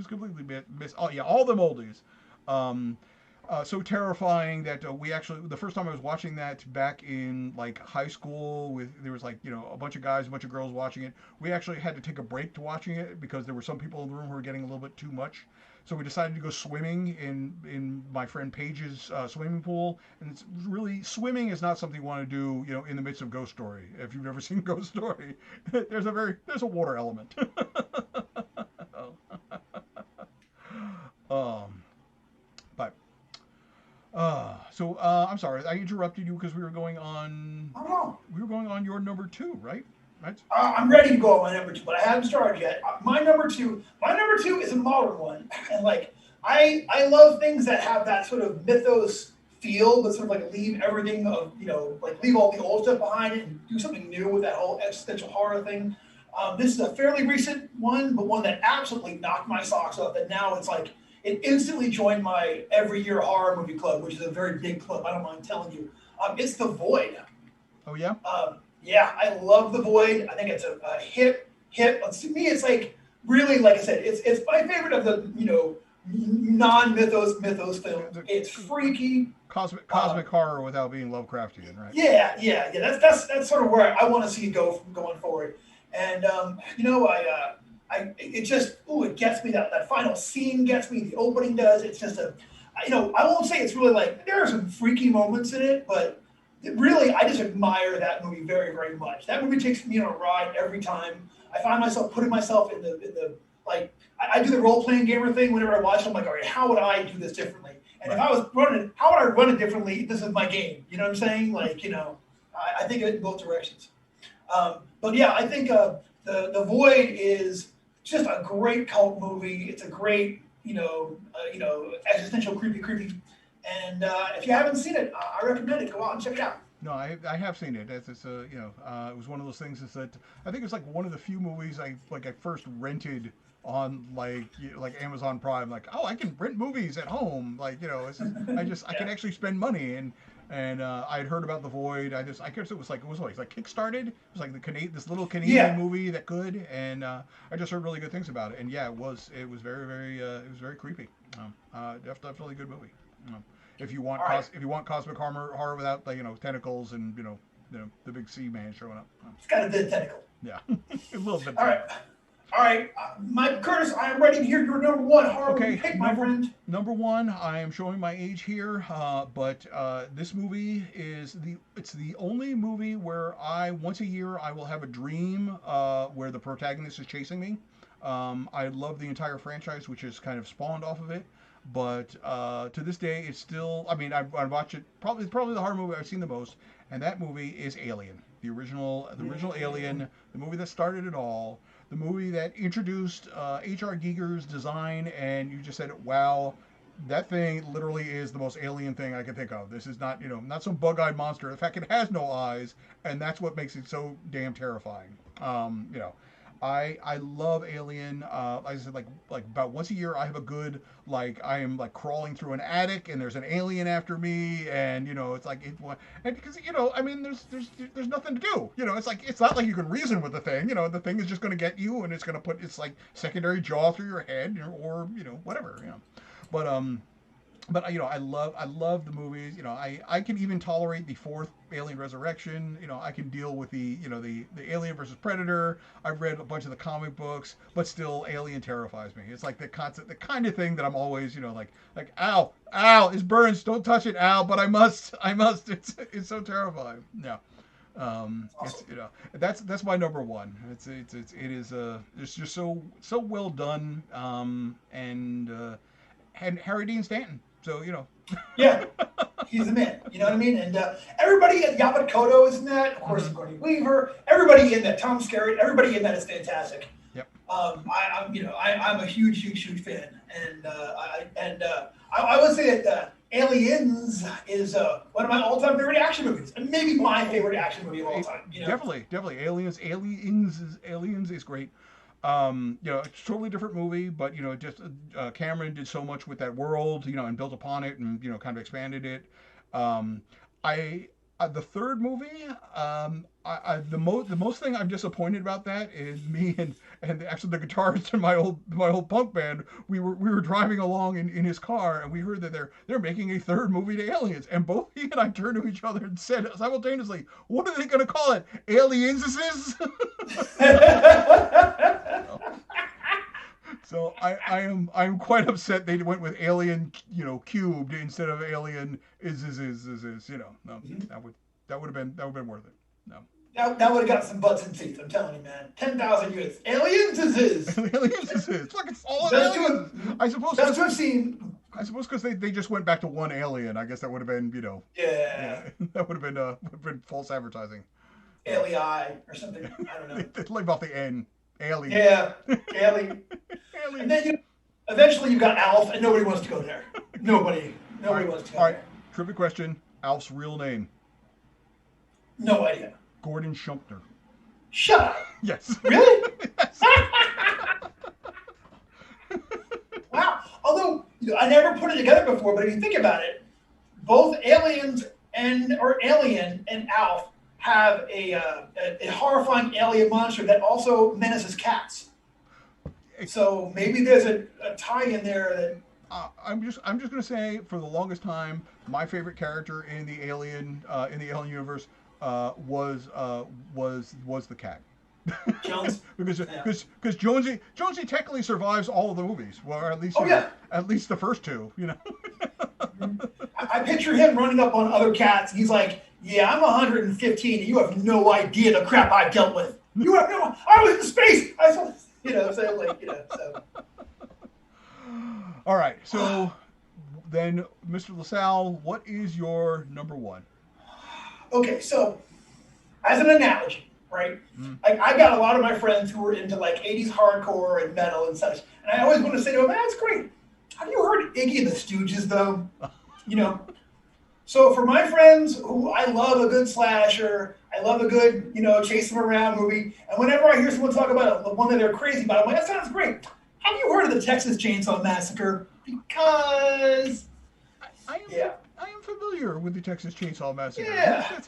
[SPEAKER 1] missed. Oh yeah, all them oldies. Um, so terrifying that we actually the first time I was watching that back in like high school, there was like a bunch of guys, a bunch of girls watching it. We actually had to take a break to watching it because there were some people in the room who were getting a little bit too much. So we decided to go swimming in my friend Paige's swimming pool, and it's really, swimming is not something you want to do in the midst of Ghost Story. If you've never seen Ghost Story, there's a water element. um, but I'm sorry, I interrupted you because
[SPEAKER 3] I don't know.
[SPEAKER 1] we were going on your number two, right? Right?
[SPEAKER 3] I'm ready to go on my number two, but I haven't started yet. My number two is a modern one, and like I love things that have that sort of mythos feel, but sort of like leave everything of like leave all the old stuff behind it and do something new with that whole existential horror thing. This is a fairly recent one, but one that absolutely knocked my socks off. And now it's like it instantly joined my every year horror movie club, which is a very big club. I don't mind telling you. It's The Void.
[SPEAKER 1] Oh yeah.
[SPEAKER 3] Yeah, I love The Void. I think it's a hit. To me, it's like really, like I said, it's my favorite of the non-mythos films. It's freaky.
[SPEAKER 1] Cosmic horror without being Lovecraftian, right?
[SPEAKER 3] Yeah. That's sort of where I want to see it go going forward. And it just it gets me, that final scene gets me. The opening does. It's just I won't say it's really like there are some freaky moments in it, but really, I just admire that movie very, very much. That movie takes me on a ride every time. I find myself putting myself in the like. I do the role playing gamer thing whenever I watch it. I'm like, all right, how would I do this differently? And if I was running it, how would I run it differently? This is my game. You know what I'm saying? Like, I think of it in both directions. But yeah, I think the Void is just a great cult movie. It's a great, existential creepy. And if you haven't seen it, I recommend it. Go out and check it out.
[SPEAKER 1] No, I have seen it. It's it was one of those things. Is that I think it's like one of the few movies I first rented on like Amazon Prime. Like, oh, I can rent movies at home. Like, I can actually spend money, and And I'd heard about The Void. I guess it was like kickstarted. It was like this little Canadian
[SPEAKER 3] Yeah.
[SPEAKER 1] movie that could, and I just heard really good things about it. And yeah, it was very creepy. Definitely a good movie. If you want
[SPEAKER 3] All right.
[SPEAKER 1] if you want cosmic horror without like tentacles and the big sea man showing up.
[SPEAKER 3] It's got a bit tentacle.
[SPEAKER 1] Yeah, a little bit.
[SPEAKER 3] All right. All right. Mike Curtis, I am ready to hear your number one horror movie pick, my friend.
[SPEAKER 1] Number one, I am showing my age here, but this movie it's the only movie where once a year I will have a dream where the protagonist is chasing me. I love the entire franchise, which is kind of spawned off of it. But to this day, it's still. I mean, I watch it. Probably the horror movie I've seen the most, and that movie is Alien, the original Alien, the movie that started it all, the movie that introduced H.R. Giger's design, and you just said, "Wow, that thing literally is the most alien thing I can think of. This is not not some bug-eyed monster. In fact, it has no eyes, and that's what makes it so damn terrifying." I love Alien. Like I said, like about once a year, I have a good I am like crawling through an attic and there's an alien after me, and it's like and because I mean there's nothing to do. It's not like you can reason with the thing. The thing is just going to get you, and it's going to put its like secondary jaw through your head, or whatever. But I love the movies. I can even tolerate the fourth Alien Resurrection. I can deal with the Alien versus Predator. I've read a bunch of the comic books, but still Alien terrifies me. It's like the kind of thing that I'm always like ow, it burns, don't touch it, ow, but I must. It's so terrifying. Yeah. It's that's my number one. It's just so well done. And Harry Dean Stanton. So
[SPEAKER 3] Yeah, he's the man. You know what I mean? And everybody at Yaphet Kotto is in that. Of course, Sigourney Weaver. Everybody in that. Tom Skerritt. Everybody in that is fantastic.
[SPEAKER 1] Yep.
[SPEAKER 3] I'm a huge fan, and I would say that Aliens is one of my all-time favorite action movies, and maybe my favorite action movie of all time.
[SPEAKER 1] Definitely. Aliens is great. It's a totally different movie, but just Cameron did so much with that world, and built upon it, and kind of expanded it. The third movie, the most thing I'm disappointed about that is me and actually the guitarist in my old punk band. We were driving along in his car, and we heard that they're making a third movie to Aliens, and both he and I turned to each other and said simultaneously, "What are they going to call it? Aliens?" So I'm quite upset they went with Alien, cubed instead of Alien is. No, that would have been worth it. No.
[SPEAKER 3] That would have got some butts and seats. I'm telling you, man. 10,000 units. Aliens is.
[SPEAKER 1] Aliens is. Look, it's all
[SPEAKER 3] That's
[SPEAKER 1] aliens. I suppose.
[SPEAKER 3] That's what I've seen.
[SPEAKER 1] I suppose because they just went back to one alien. I guess that would have been
[SPEAKER 3] Yeah.
[SPEAKER 1] that would have been false advertising.
[SPEAKER 3] Alien or something. I don't know.
[SPEAKER 1] They leave off the N. Alien.
[SPEAKER 3] Yeah. Alien. And then eventually you got Alf, and nobody wants to go there. Nobody wants to go there.
[SPEAKER 1] Trivia question. Alf's real name.
[SPEAKER 3] No idea.
[SPEAKER 1] Gordon Shumpner.
[SPEAKER 3] Shut up.
[SPEAKER 1] Yes.
[SPEAKER 3] Really?
[SPEAKER 1] Yes.
[SPEAKER 3] Wow. Although I never put it together before, but if you think about it, both Alien and Alf have a horrifying alien monster that also menaces cats. So maybe there's a tie in there that.
[SPEAKER 1] I'm just gonna say, for the longest time, my favorite character in the Alien universe was the cat.
[SPEAKER 3] Jones.
[SPEAKER 1] because Jonesy technically survives all of the movies, or at least at least the first two.
[SPEAKER 3] I picture him running up on other cats. He's like, "Yeah, I'm 115, and you have no idea the crap I've dealt with. You have no. I was in space. So.
[SPEAKER 1] All right, so then, Mr. LaSalle, what is your number one?
[SPEAKER 3] Okay, so as an analogy, right? I got a lot of my friends who were into 80s hardcore and metal and such, and I always want to say to them, "Man, that's great. Have you heard Iggy and the Stooges, though?" So for my friends who I love a good slasher, I love a good, chase them around movie, and whenever I hear someone talk about one that they're crazy about, I'm like, "That sounds great. Have you heard of the Texas Chainsaw Massacre?" Because
[SPEAKER 1] I am familiar with the Texas Chainsaw Massacre.
[SPEAKER 3] Yeah.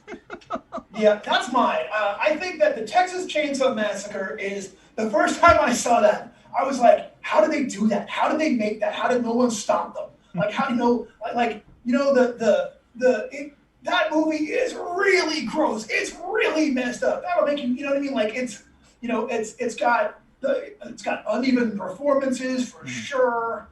[SPEAKER 3] Yeah, that's mine. I think that the Texas Chainsaw Massacre is the first time I saw that. I was like, how did they do that? How did they make that? How did no one stop them? Like, how do you know? That movie is really gross. It's really messed up. That'll make you know what I mean? Like, it's got uneven performances for sure.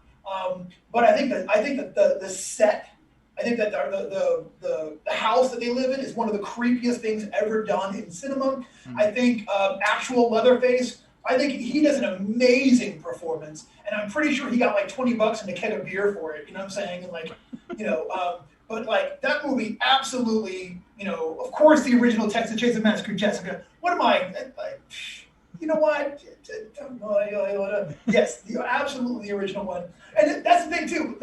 [SPEAKER 3] But I think that the set. I think that the house that they live in is one of the creepiest things ever done in cinema. I think actual Leatherface, I think he does an amazing performance, and I'm pretty sure he got like $20 and a keg of beer for it. You know what I'm saying? And like, but like that movie, absolutely, of course, the original Texas Chainsaw Massacre, Jessica. What am I? Like, you know what? Yes, absolutely the original one. And that's the thing too.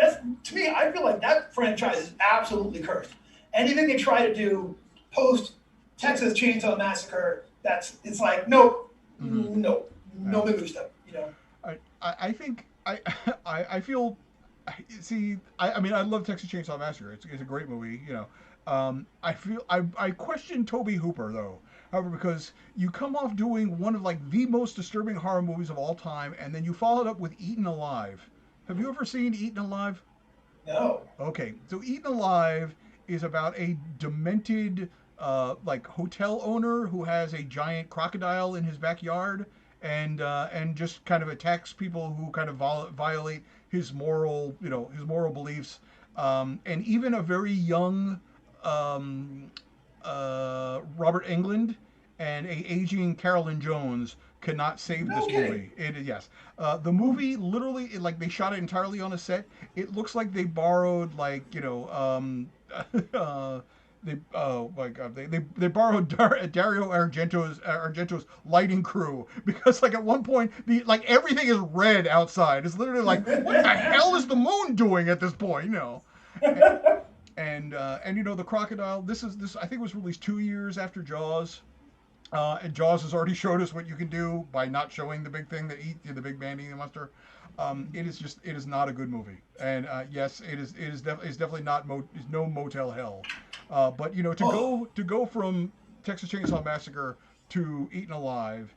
[SPEAKER 3] To me, I feel like that franchise is absolutely cursed. Anything they try to do post Texas Chainsaw Massacre, it's like no movie stuff.
[SPEAKER 1] I think I feel. See, I mean, I love Texas Chainsaw Massacre. It's a great movie. I question Tobe Hooper though. However, because you come off doing one of like the most disturbing horror movies of all time, and then you follow it up with Eaten Alive. Have you ever seen Eaten Alive?
[SPEAKER 3] No.
[SPEAKER 1] Okay, so Eaten Alive is about a demented like hotel owner who has a giant crocodile in his backyard, and just kind of attacks people who kind of violate his moral beliefs, and even a very young Robert Englund and a aging Carolyn Jones cannot save this movie. The movie literally, like they shot it entirely on a set. It looks like they borrowed like they borrowed Dario Argento's lighting crew, because like at one point everything is red outside. It's literally like, what the hell is the moon doing at this point? And the crocodile. This I think was released 2 years after Jaws. And Jaws has already showed us what you can do by not showing the big thing that the big man eating the monster. It is not a good movie. And yes, it is definitely not no Motel Hell. But to go from Texas Chainsaw Massacre to Eaten Alive,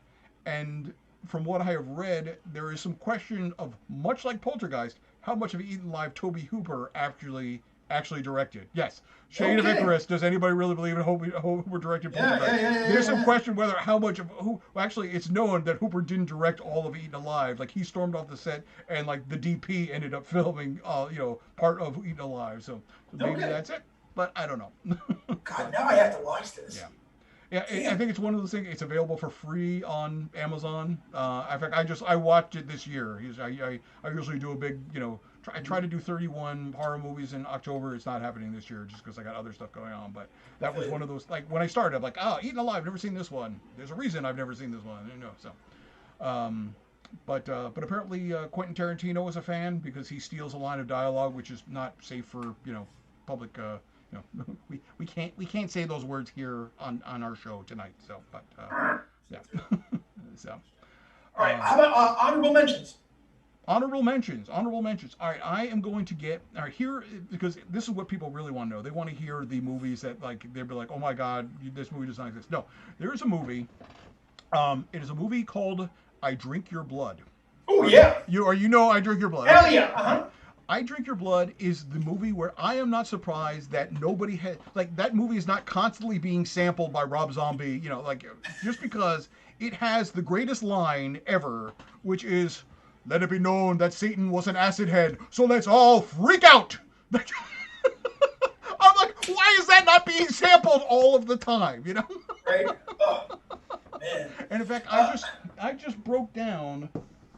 [SPEAKER 1] and from what I have read, there is some question of, much like Poltergeist, how much of Eaten Alive Tobe Hooper actually directed. Yes. Shade of Icarus. Does anybody really believe in Hooper directed Poltergeist? There's some question whether how much of who. Well, actually, it's known that Hooper didn't direct all of Eaten Alive. Like, he stormed off the set, and like the DP ended up filming, part of Eaten Alive. So maybe that's it. But I don't know.
[SPEAKER 3] God, now I have to watch this.
[SPEAKER 1] Yeah. Yeah, I think it's one of those things. It's available for free on Amazon. In fact, I watched it this year. I usually do a big, I try to do 31 horror movies in October. It's not happening this year just because I got other stuff going on. But that was one of those, like, when I started, I'm like, Eaten Alive, never seen this one. There's a reason I've never seen this one. But apparently Quentin Tarantino is a fan, because he steals a line of dialogue, which is not safe for public. We can't say those words here on our show tonight. So, but yeah. So.
[SPEAKER 3] All right. How about honorable mentions?
[SPEAKER 1] Honorable mentions. All right, I am going to get here, because this is what people really want to know. They want to hear the movies that, like, they'll be like, oh my God, this movie does not exist. No, there is a movie. It is a movie called I Drink Your Blood.
[SPEAKER 3] Oh yeah.
[SPEAKER 1] I Drink Your Blood.
[SPEAKER 3] Hell yeah. Uh-huh.
[SPEAKER 1] I Drink Your Blood is the movie where I am not surprised that nobody had, like, that movie is not constantly being sampled by Rob Zombie, just because it has the greatest line ever, which is, "Let it be known that Satan was an acid head, so let's all freak out." I'm like, why is that not being sampled all of the time,
[SPEAKER 3] Right? Oh, man.
[SPEAKER 1] And in fact, I just broke down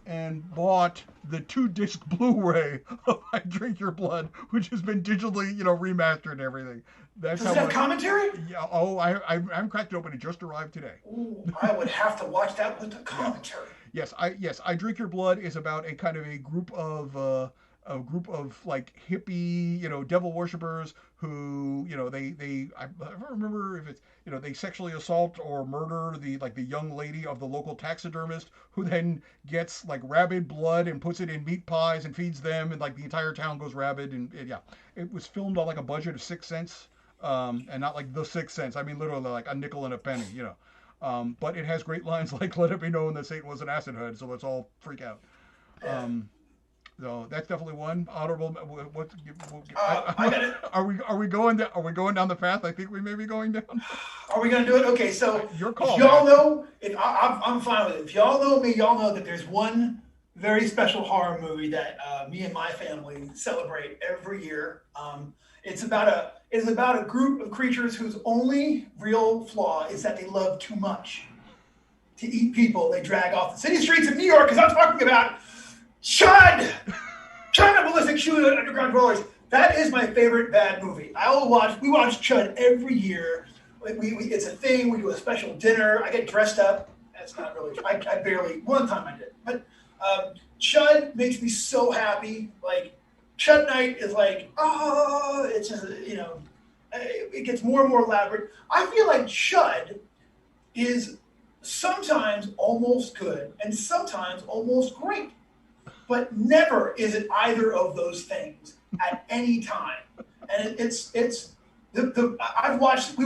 [SPEAKER 1] and bought the 2-disc Blu-ray of I Drink Your Blood, which has been digitally, remastered and everything.
[SPEAKER 3] Does it have commentary?
[SPEAKER 1] Yeah. Oh, I haven't cracked it open. It just arrived today.
[SPEAKER 3] Ooh, I would have to watch that with the commentary.
[SPEAKER 1] Yeah. Yes, I Drink Your Blood is about a kind of a group of a group of like hippie, devil worshippers who, I don't remember if it's, they sexually assault or murder the young lady of the local taxidermist, who then gets like rabid blood and puts it in meat pies and feeds them, and like the entire town goes rabid. And yeah, it was filmed on like a budget of 6 cents, and not like the 6 cents. I mean, literally like a nickel and a penny. But it has great lines like "Let it be known that Satan was an acid head, so let's all freak out."
[SPEAKER 3] Yeah.
[SPEAKER 1] So that's definitely one honorable. What?
[SPEAKER 3] I got it.
[SPEAKER 1] Are we going down? Are we going down the path I think we may be going down?
[SPEAKER 3] Are we gonna do it? Okay, so
[SPEAKER 1] Your call,
[SPEAKER 3] if y'all
[SPEAKER 1] man.
[SPEAKER 3] know, if I'm fine with it. If y'all know me, y'all know that there's one very special horror movie that me and my family celebrate every year. It's about a group of creatures whose only real flaw is that they love too much to eat people they drag off the city streets of New York. Because I'm talking about Chud! China Ballistic Shoe Underground Dwellers. That is my favorite bad movie. We watch Chud every year. It's a thing. We do a special dinner. I get dressed up. That's not really. I barely. One time I did. But Chud makes me so happy. Like Chud night is like, oh, it's just it gets more and more elaborate. I feel like Chud is sometimes almost good and sometimes almost great, but never is it either of those things at any time. And we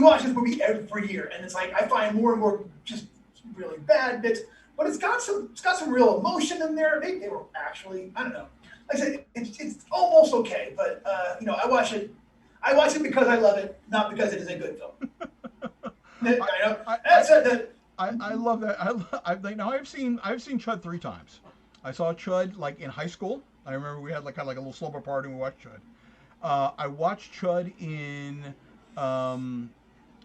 [SPEAKER 3] watch this movie every year, and it's like I find more and more just really bad bits, but it's got some real emotion in there. They were actually, I don't know, like I said, it's almost okay, but I watch it because I love it, not because it is a good film.
[SPEAKER 1] I love that. I've seen Chud 3 times. I saw Chud like in high school. I remember we had like kind of like a little slumber party and we watched Chud. I watched Chud in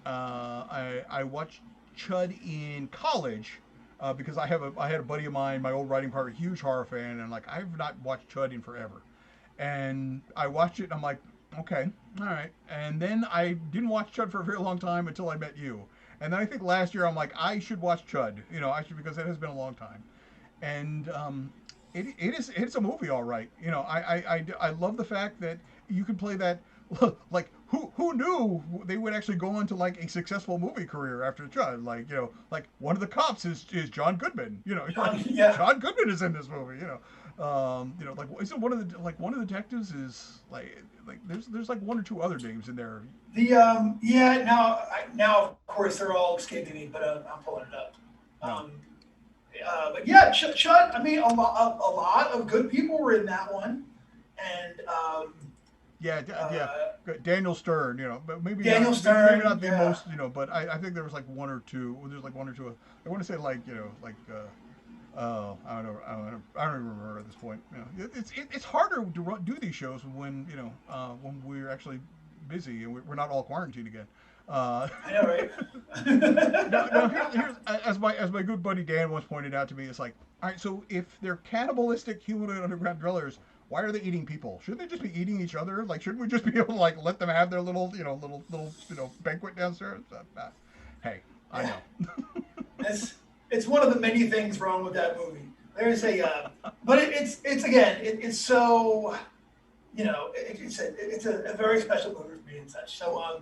[SPEAKER 1] I watched Chud in college because I had a buddy of mine, my old writing partner, huge horror fan, and like I've not watched Chud in forever. And I watched it and I'm like, okay, all right. And then I didn't watch Chud for a very long time until I met you. And then I think last year I'm like, I should watch Chud, because it has been a long time. And it's a movie, all right. I love the fact that you can play that. Like who knew they would actually go on to like a successful movie career after Chud? Like one of the cops is John Goodman.
[SPEAKER 3] Yeah.
[SPEAKER 1] John Goodman is in this movie. Like isn't one of the detectives is like there's like one or two other names in there.
[SPEAKER 3] Now of course they're all escaping me, but I'm pulling it up. But yeah, Chud. I mean, a lot of good people were in that one, and
[SPEAKER 1] Daniel Stern. But maybe
[SPEAKER 3] Daniel
[SPEAKER 1] not,
[SPEAKER 3] Stern,
[SPEAKER 1] maybe not the
[SPEAKER 3] yeah.
[SPEAKER 1] most. But I think there was like one or two. There's like one or two. I want to say like oh, I don't know. I don't even remember at this point. It's harder to do these shows when we're actually busy and we're not all quarantined again.
[SPEAKER 3] I know, right?
[SPEAKER 1] Now here's as my good buddy Dan once pointed out to me, it's like, all right, so if they're cannibalistic humanoid underground dwellers, why are they eating people? Shouldn't they just be eating each other? Like, shouldn't we just be able to like let them have their little banquet downstairs? Hey, I know.
[SPEAKER 3] It's one of the many things wrong with that movie. There's but it's so, it's a very special movie for me and such. So,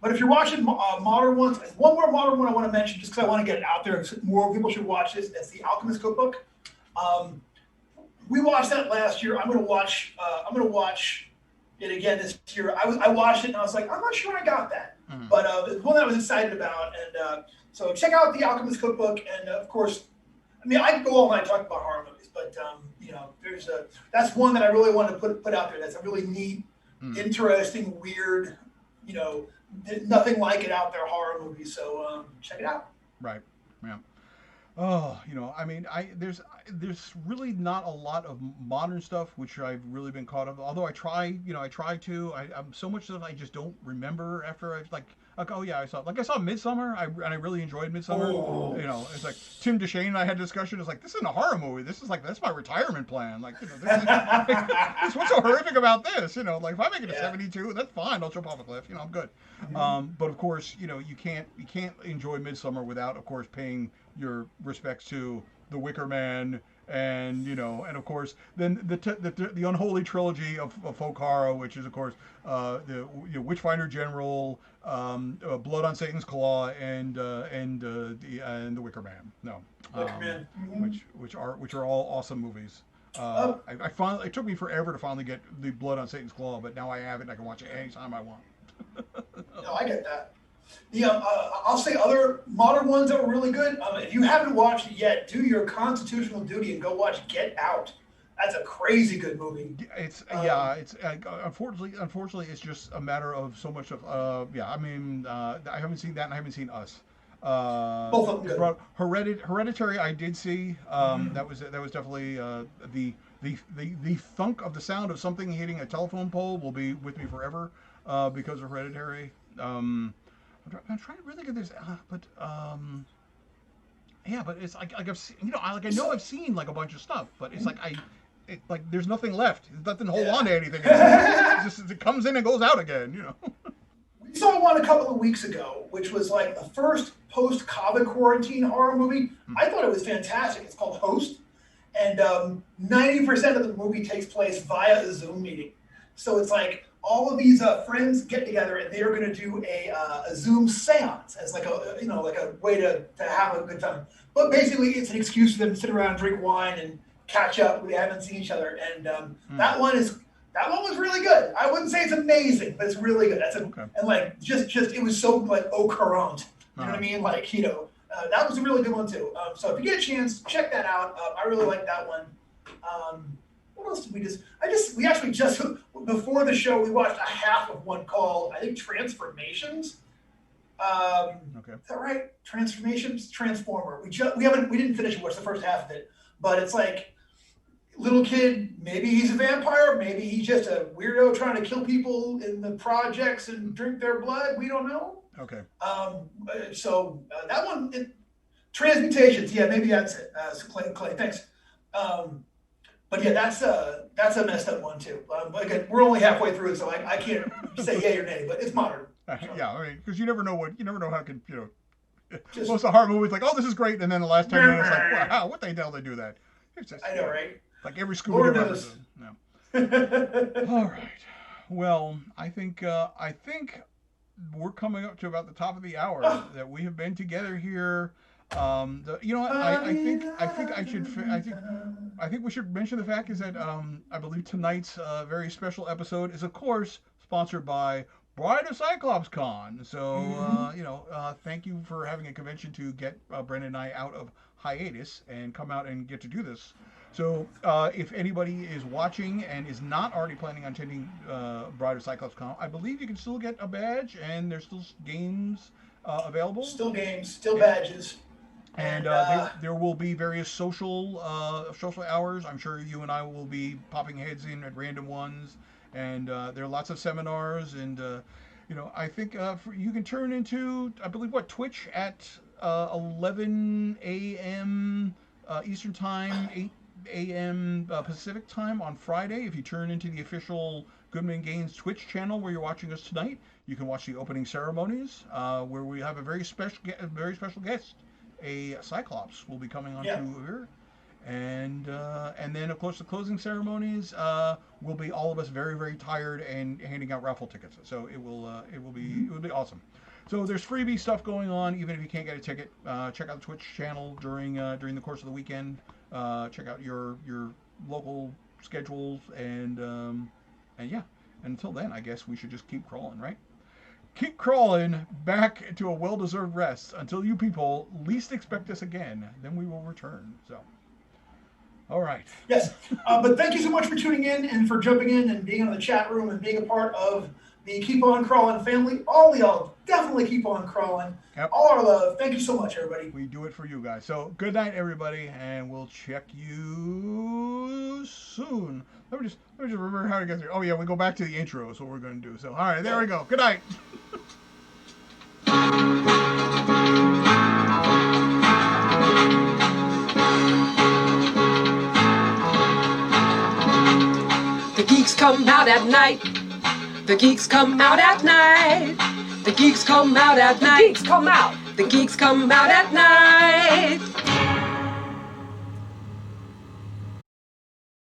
[SPEAKER 3] but if you're watching modern ones, one more modern one I want to mention just because I want to get it out there. More people should watch this. It's The Alchemist Cookbook. We watched that last year. I'm gonna watch it again this year. I watched it and I was like, I'm not sure I got that, but it's one that I was excited about. And so check out The Alchemist Cookbook. And of course, I mean, I could go all night talking about horror movies, but that's one that I really wanted to put out there. That's a really neat, interesting, weird, nothing like it out there horror movie. So check it out.
[SPEAKER 1] Right. Yeah. Oh, I mean, there's really not a lot of modern stuff which I've really been caught up. Although I try to. I'm so much stuff I just don't remember after I've like oh yeah, I saw Midsummer. I really enjoyed Midsummer.
[SPEAKER 3] Oh.
[SPEAKER 1] It's like Tim DeShane and I had a discussion. It's like, this isn't a horror movie. This is like, that's my retirement plan. Like, what's so horrific about this? Like if I make it a 72, that's fine. I'll jump off a cliff. I'm good. But of course, you can't enjoy Midsummer without, of course, paying your respects to The Wicker Man And and of course, then the unholy trilogy of folk horror, which is of course the Witchfinder General, Blood on Satan's Claw, and the Wicker Man. No,
[SPEAKER 3] Wicker Man.
[SPEAKER 1] which are all awesome movies. I finally, it took me forever to finally get the Blood on Satan's Claw, but now I have it and I can watch it anytime I want.
[SPEAKER 3] No, I get that. I'll say other modern ones that were really good. If you haven't watched it yet, do your constitutional duty and go watch Get Out. That's a crazy good movie.
[SPEAKER 1] It's unfortunately it's just a matter of so much of I mean I haven't seen that and I haven't seen Us.
[SPEAKER 3] Both of them good.
[SPEAKER 1] Hereditary I did see. That was definitely the thunk of the sound of something hitting a telephone pole will be with me forever because of Hereditary. I'm trying to really get this, but it's like I've seen, I know I've seen like a bunch of stuff, but it's like there's nothing left. There's nothing to hold on to anything. It comes in and goes out again.
[SPEAKER 3] We saw one a couple of weeks ago, which was like the first post-COVID quarantine horror movie. I thought it was fantastic. It's called Host, and 90% of the movie takes place via a Zoom meeting. So it's like all of these friends get together and they are going to do a Zoom seance as like a way to have a good time. But basically, it's an excuse for them to sit around, drink wine, and catch up. We haven't seen each other, and that one was really good. I wouldn't say it's amazing, but it's really good. And like just it was so like au courant. You know what I mean? Like that was a really good one too. So if you get a chance, check that out. I really like that one. What else did we actually just before the show we watched a half of one called I think Transformations.
[SPEAKER 1] Okay.
[SPEAKER 3] Is that right? Transformer. We didn't finish it. Watch the first half of it, but it's like little kid. Maybe he's a vampire. Maybe he's just a weirdo trying to kill people in the projects and drink their blood. We don't know.
[SPEAKER 1] Okay.
[SPEAKER 3] So that one, Transmutations. Yeah, maybe that's it. Clay, thanks. But yeah, that's a messed up one too. Again, we're only halfway through it, so I can't say yay or nay. But it's modern.
[SPEAKER 1] Yeah, I mean, because you never know how it can most of the horror movies like, oh, this is great, and then the last 10 minutes like, wow, what the hell they do that?
[SPEAKER 3] I know, right?
[SPEAKER 1] Like every Scooby-Doo episode. No. All right. Well, I think we're coming up to about the top of the hour that we have been together here. You know what? I think we should mention the fact is that I believe tonight's very special episode is of course sponsored by Bride of Cyclops Con. So thank you for having a convention to get Brendan and I out of hiatus and come out and get to do this. So if anybody is watching and is not already planning on attending Bride of Cyclops Con, I believe you can still get a badge and there's still games available.
[SPEAKER 3] Still games, still badges.
[SPEAKER 1] And there will be various social hours. I'm sure you and I will be popping heads in at random ones. And there are lots of seminars. And, I think you can turn into, I believe, Twitch at 11 a.m. Eastern Time, 8 a.m. Pacific Time on Friday. If you turn into the official Goodman Games Twitch channel where you're watching us tonight, you can watch the opening ceremonies where we have a very special guest. A Cyclops will be coming on here, and then of course the closing ceremonies will be all of us very very tired and handing out raffle tickets. So it will be awesome. So there's freebie stuff going on even if you can't get a ticket. Check out the Twitch channel during the course of the weekend. Check out your local schedules and yeah. And until then, I guess we should just keep crawling, right? Keep crawling back to a well-deserved rest until you people least expect us again. Then we will return. So, all right.
[SPEAKER 3] Yes, but thank you so much for tuning in and for jumping in and being on the chat room and being a part of the Keep On Crawling family. All of y'all definitely keep on crawling.
[SPEAKER 1] Yep.
[SPEAKER 3] All our love. Thank you so much, everybody.
[SPEAKER 1] We do it for you guys. So, good night, everybody, and we'll check you soon. Let me just remember how to get there. Oh yeah, we go back to the intro. Is what we're going to do. So, all right, there we go. Good night.
[SPEAKER 2] The geeks come out at night. The geeks come out at night. The geeks come out at night. The geeks come out. The geeks come out at night.